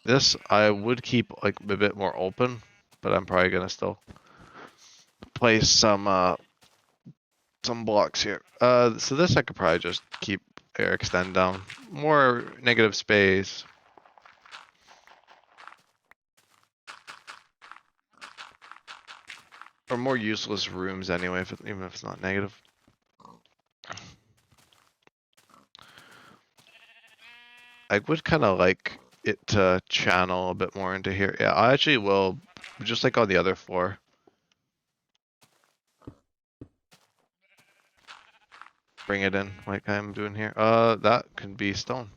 This I would keep like a bit more open, but I'm probably gonna still place some blocks here. So this I could probably just keep or extend down. More negative space. Or more useless rooms anyway, even if it's not negative. I would kind of like it to channel a bit more into here. Yeah, I actually will, just like on the other floor. Bring it in like I'm doing here. That can be stone.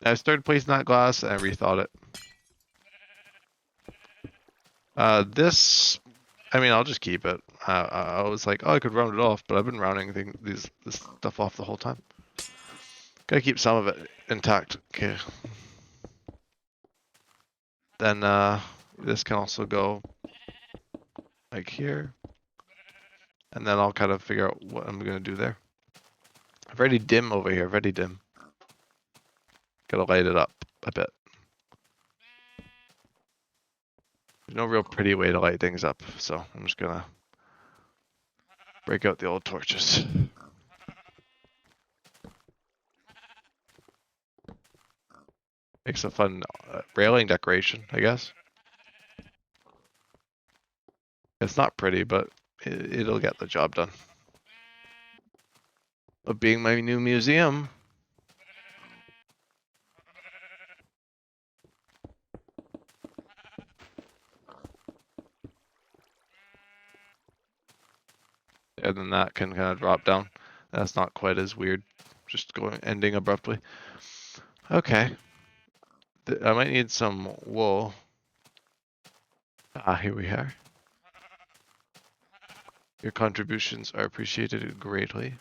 I started placing that glass and I rethought it. This, I mean, I'll just keep it. I was like, oh, I could round it off, but I've been rounding this stuff off the whole time. Gotta keep some of it intact. Okay. Then this can also go like here. And then I'll kind of figure out what I'm gonna do there. Very dim over here, very dim. Gotta light it up a bit. There's no real pretty way to light things up, so I'm just gonna break out the old torches. Makes a fun railing decoration, I guess. It's not pretty, but it'll get the job done. But being my new museum. And then that can kind of drop down. That's not quite as weird. Just ending abruptly. Okay. I might need some wool. Ah, here we are. Your contributions are appreciated greatly.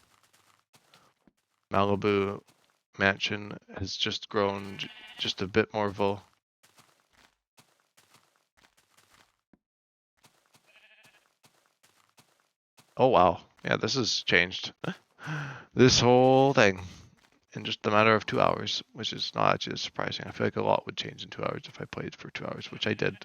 Malibu mansion has just grown just a bit more full. Oh wow. Yeah, this has changed. This whole thing in just a matter of 2 hours, which is not actually surprising. I feel like a lot would change in 2 hours if I played for 2 hours, which I did.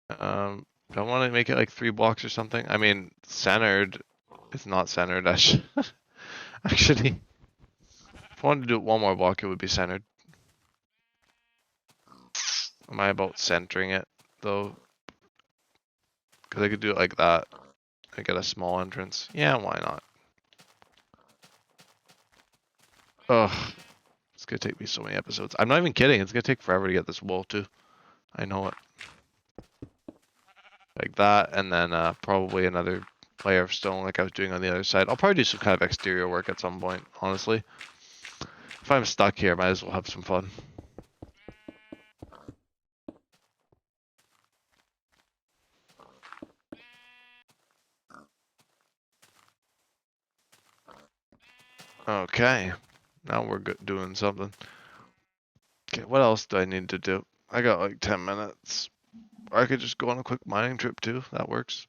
Do I want to make it like 3 blocks or something? I mean, centered. It's not centered. Actually, if I wanted to do it one more block, it would be centered. Am I about centering it though? Because I could do it like that. I get a small entrance. Yeah, why not? Ugh, it's gonna take me so many episodes. I'm not even kidding. It's gonna take forever to get this wall too. I know it. Like that, and then probably another layer of stone like I was doing on the other side. I'll probably do some kind of exterior work at some point, honestly. If I'm stuck here, I might as well have some fun. Okay, now we're doing something. Okay, what else do I need to do? I got like 10 minutes. Or I could just go on a quick mining trip too. That works.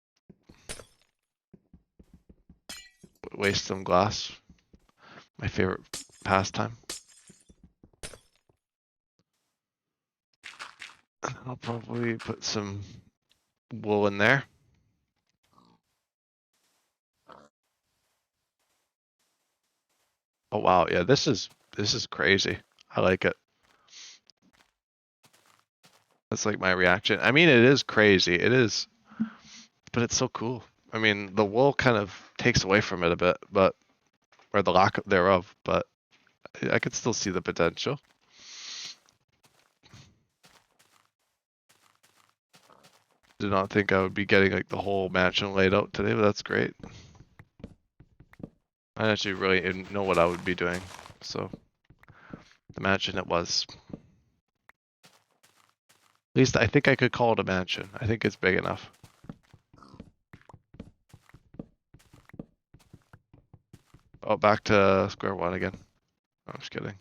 Waste some glass. My favorite pastime. I'll probably put some wool in there. Oh wow, yeah, this is crazy. I like it. That's like my reaction. I mean, it is crazy. It is, but it's so cool. I mean, the wool kind of takes away from it a bit, but or the lack thereof, but I could still see the potential. Did not think I would be getting like the whole mansion laid out today, but that's great. I actually really didn't know what I would be doing, so the mansion it was. At least I think I could call it a mansion. I think it's big enough. Oh, back to square one again. I'm just kidding.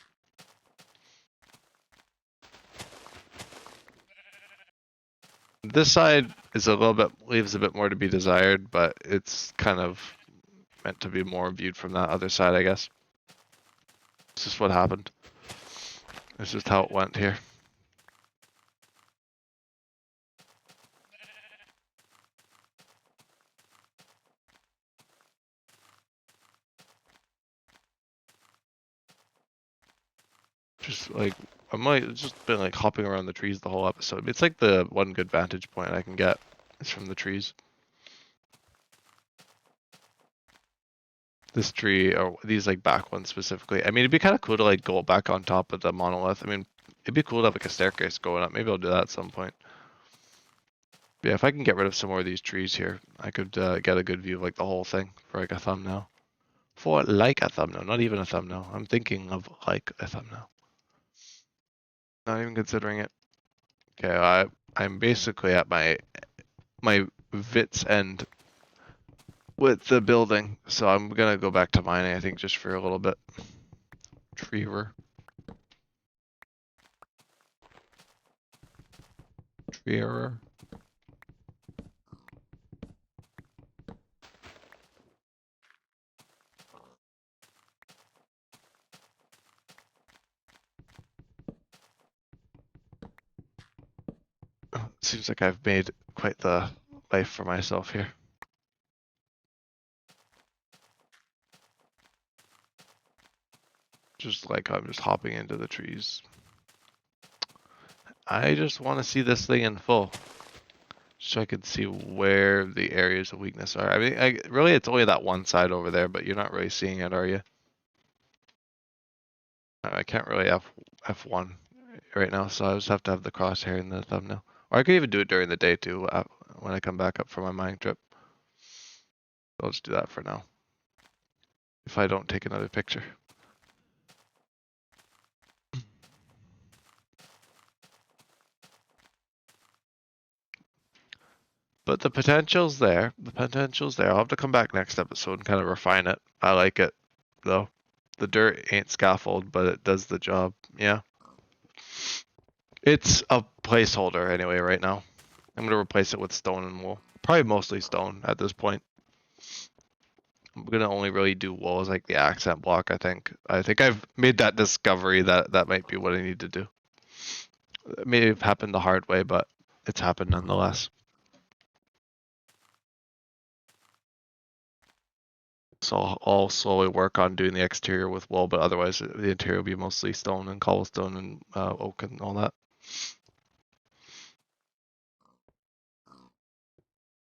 This side is a little bit, leaves a bit more to be desired, but it's kind of meant to be more viewed from that other side, I guess. It's just what happened. It's just how it went here. Just like, I'm like, just been like hopping around the trees the whole episode. It's like the one good vantage point I can get is from the trees. This tree, or these like back ones specifically. I mean, it'd be kind of cool to like go back on top of the monolith. I mean, it'd be cool to have like a staircase going up. Maybe I'll do that at some point. But yeah, if I can get rid of some more of these trees here, I could get a good view of like the whole thing for like a thumbnail. For like a thumbnail, not even a thumbnail. I'm thinking of like a thumbnail. Not even considering it. Okay, I'm basically at my wit's end with the building, so I'm gonna go back to mining. I think just for a little bit. Treever. Treerer. Seems like I've made quite the life for myself here. Just like I'm just hopping into the trees. I just want to see this thing in full. So I can see where the areas of weakness are. I mean, really it's only that one side over there, but you're not really seeing it, are you? I can't really F1 right now, so I just have to have the crosshair in the thumbnail. Or I could even do it during the day too, when I come back up for my mining trip. I'll just do that for now. If I don't take another picture. But the potential's there. The potential's there. I'll have to come back next episode and kind of refine it. I like it, though. The dirt ain't scaffold, but it does the job. Yeah. It's a placeholder anyway right now. I'm gonna replace it with stone and wool. Probably mostly stone at this point. I'm gonna only really do wool as like the accent block, I think. I think I've made that discovery that that might be what I need to do. It may have happened the hard way, but it's happened nonetheless. So I'll slowly work on doing the exterior with wool, but otherwise the interior will be mostly stone and cobblestone and oak and all that.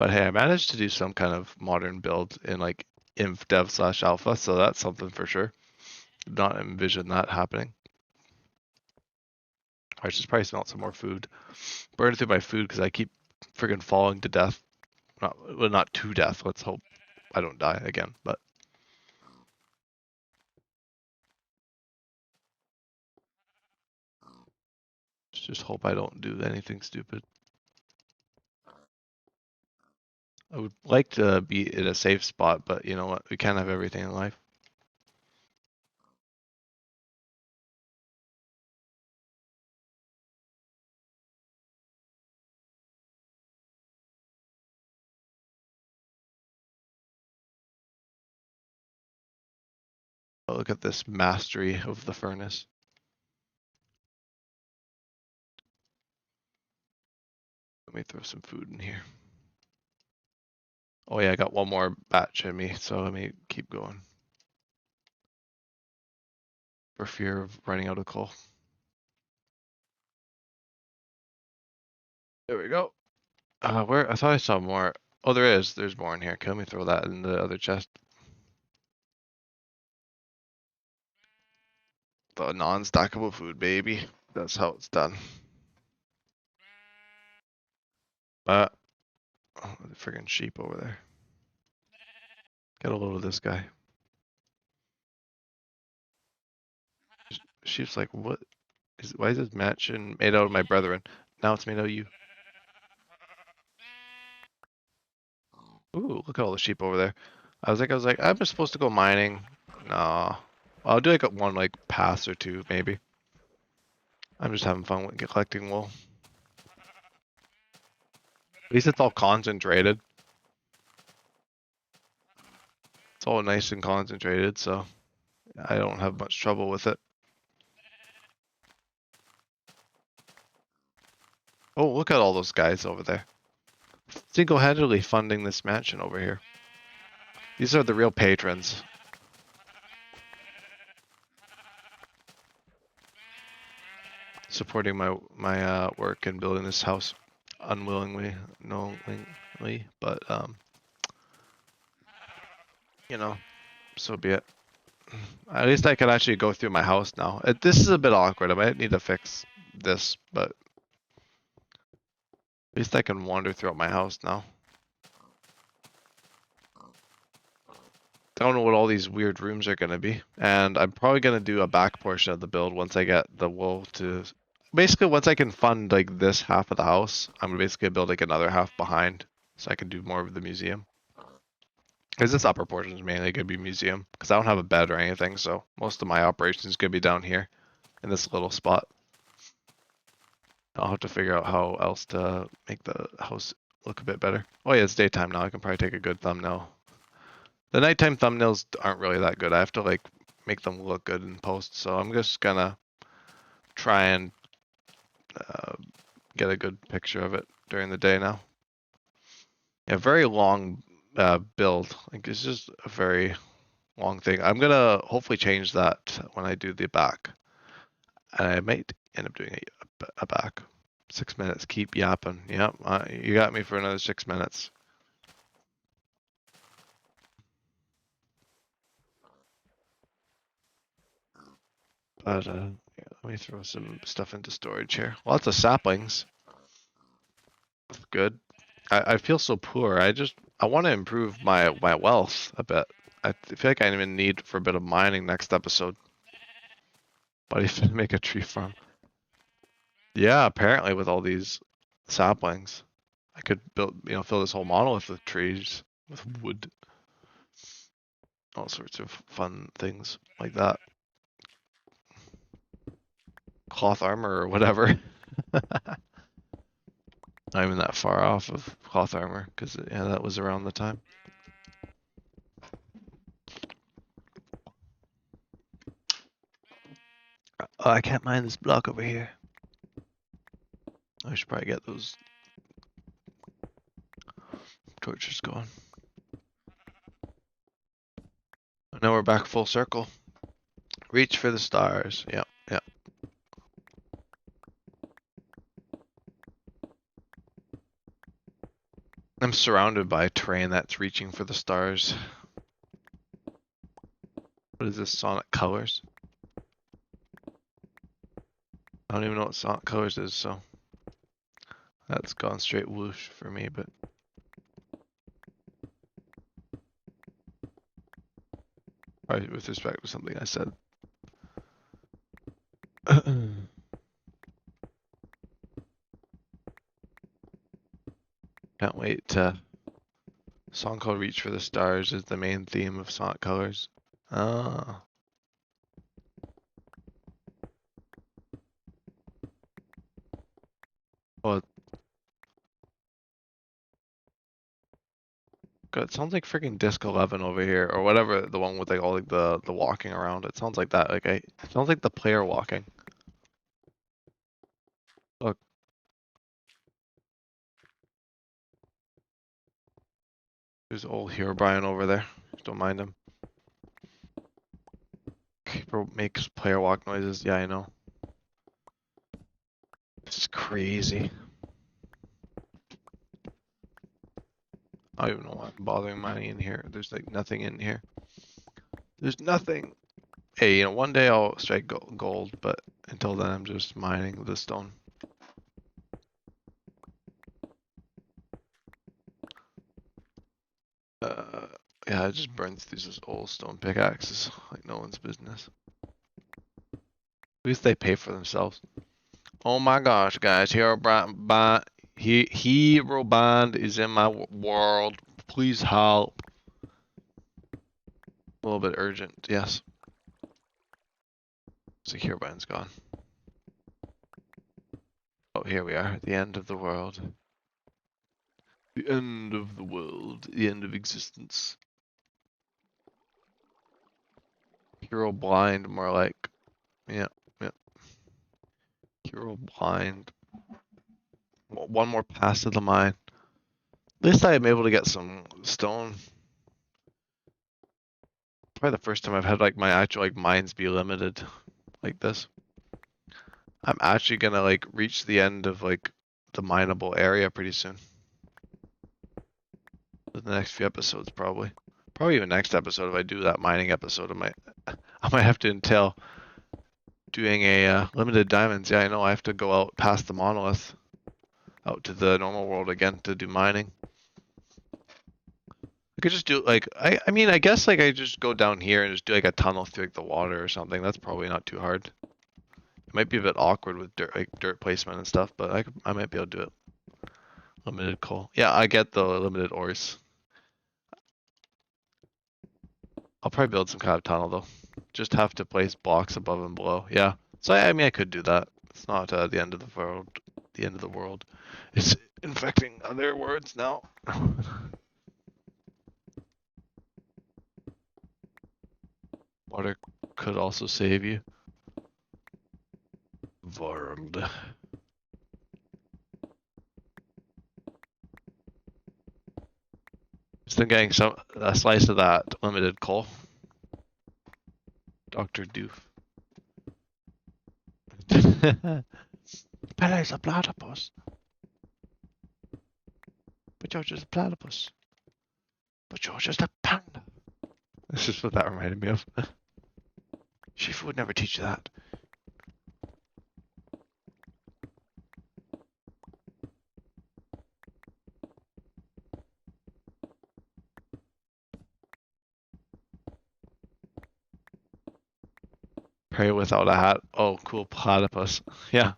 But hey, I managed to do some kind of modern build in like inf dev slash alpha, so that's something for sure. Did not envision that happening. I should probably smelt some more food. Burn through my food because I keep friggin' falling to death. Well, not to death. Let's hope I don't die again. But just hope I don't do anything stupid. I would like to be in a safe spot, but you know what? We can't have everything in life. Oh, look at this mastery of the furnace. Let me throw some food in here. Oh yeah, I got one more batch in me, so let me keep going. For fear of running out of coal. There we go. Where? I thought I saw more. Oh, there is. There's more in here. Can we throw that in the other chest? The non-stackable food, baby. That's how it's done. Oh, the friggin' sheep over there. Get a load of this guy. Sheep's like, what? Why is this matching made out of my brethren? Now it's made out of you. Ooh, look at all the sheep over there. I was like, I'm supposed to go mining. No. I'll do like one like pass or two, maybe. I'm just having fun with collecting wool. At least it's all concentrated. It's all nice and concentrated, so I don't have much trouble with it. Oh, look at all those guys over there. Single-handedly funding this mansion over here. These are the real patrons. Supporting my work and building this house unwillingly, knowingly, but you know, so be it. At least I can actually go through my house now. This is a bit awkward. I might need to fix this, but at least I can wander throughout my house now. I don't know what all these weird rooms are going to be. And I'm probably going to do a back portion of the build once I get the wool to... Basically, once I can fund like this half of the house, I'm basically build like another half behind so I can do more of the museum. Because this upper portion is mainly going to be museum because I don't have a bed or anything, so most of my operation is going to be down here in this little spot. I'll have to figure out how else to make the house look a bit better. Oh yeah, it's daytime now. I can probably take a good thumbnail. The nighttime thumbnails aren't really that good. I have to like make them look good in post, so I'm just gonna try and get a good picture of it during the day now. A very long build. Like it's just a very long thing. I'm gonna hopefully change that when I do the back, and I might end up doing a back. 6 minutes. Keep yapping. Yep, you got me for another 6 minutes. But yeah, let me throw some stuff into storage here. Lots of saplings. That's good. I feel so poor. I want to improve my wealth a bit. I feel like I even need for a bit of mining next episode. But if you make a tree farm. Yeah, apparently with all these saplings. I could build, fill this whole monolith with trees, with wood, all sorts of fun things like that. Cloth armor or whatever. Not even that far off of cloth armor, because yeah, that was around the time. Oh, I can't mine this block over here. I should probably get those torches going. Now we're back full circle. Reach for the stars. Yep, yep. I'm surrounded by terrain that's reaching for the stars. What is this, Sonic Colors? I don't even know what Sonic Colors is, so that's gone straight whoosh for me, but probably with respect to something I said. Can't wait to... Song called Reach for the Stars is the main theme of Sonic Colors. Ah. Well, God, it sounds like freaking Disc 11 over here, or whatever, the one with like all like the walking around. It sounds like that. It sounds like the player walking. Look. There's old Herobrine over there. Don't mind him. Keeper makes player walk noises. Yeah, I know. This is crazy. I don't even know why I'm bothering mining in here. There's like nothing in here. There's nothing. Hey, one day I'll strike gold, but until then I'm just mining the stone. Yeah, I just burned through these old stone pickaxes like no one's business. At least they pay for themselves. Oh my gosh, guys, Herobrine is in my world. Please help. A little bit urgent, yes. So Herobrine's gone. Oh, here we are, at the end of the world. The end of the world, the end of existence. Hero blind, more like. Yeah, yeah. Hero blind. One more pass to the mine. At least I am able to get some stone. Probably the first time I've had like my actual like mines be limited like this. I'm actually gonna like reach the end of like the mineable area pretty soon. The next few episodes probably. Probably even next episode if I do that mining episode, I might have to entail doing a limited diamonds. Yeah, I know I have to go out past the monolith, out to the normal world again to do mining. I could just do like I mean I guess like I just go down here and just do like a tunnel through like the water or something. That's probably not too hard. It might be a bit awkward with dirt placement and stuff, but I might be able to do it. Limited coal. Yeah, I get the limited ores. I'll probably build some kind of tunnel though. Just have to place blocks above and below. Yeah. So I mean I could do that. It's not the end of the world. The end of the world. It's infecting other words now. Water could also save you. World. Still getting a slice of that limited coal. Dr. Doof. Pele's a platypus. But you're just a platypus. But you're just a panda. This is what that reminded me of. Shifu would never teach you that. Pray without a hat. Oh, cool platypus. Yeah.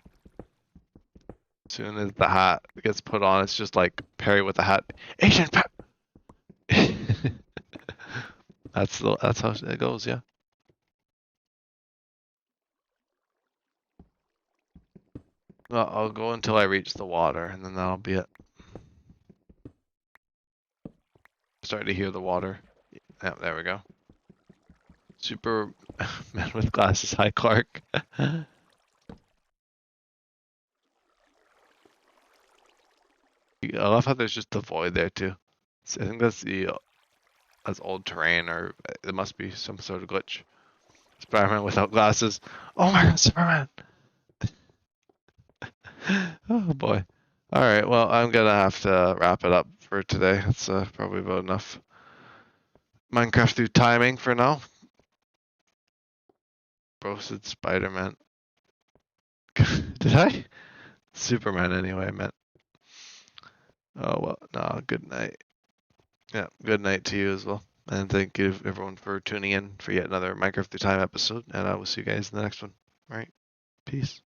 soon as the hat gets put on, it's just like Perry with the hat. Asian pep. That's how it goes, yeah. Well, I'll go until I reach the water, and then that'll be it. Starting to hear the water. Yeah, there we go. Super man with glasses. Hi, Clark. I love how there's just a void there too. I think that's old terrain, or it must be some sort of glitch. Spider-Man without glasses. Oh my God, Superman! Oh boy. All right, well, I'm gonna have to wrap it up for today. That's probably about enough Minecraft through timing for now. Bro said Spider-Man. Did I? Superman anyway, I meant. Oh well, no, good night. Yeah, good night to you as well. And thank you everyone for tuning in for yet another Minecraft through time episode. And I will see you guys in the next one. All right, peace.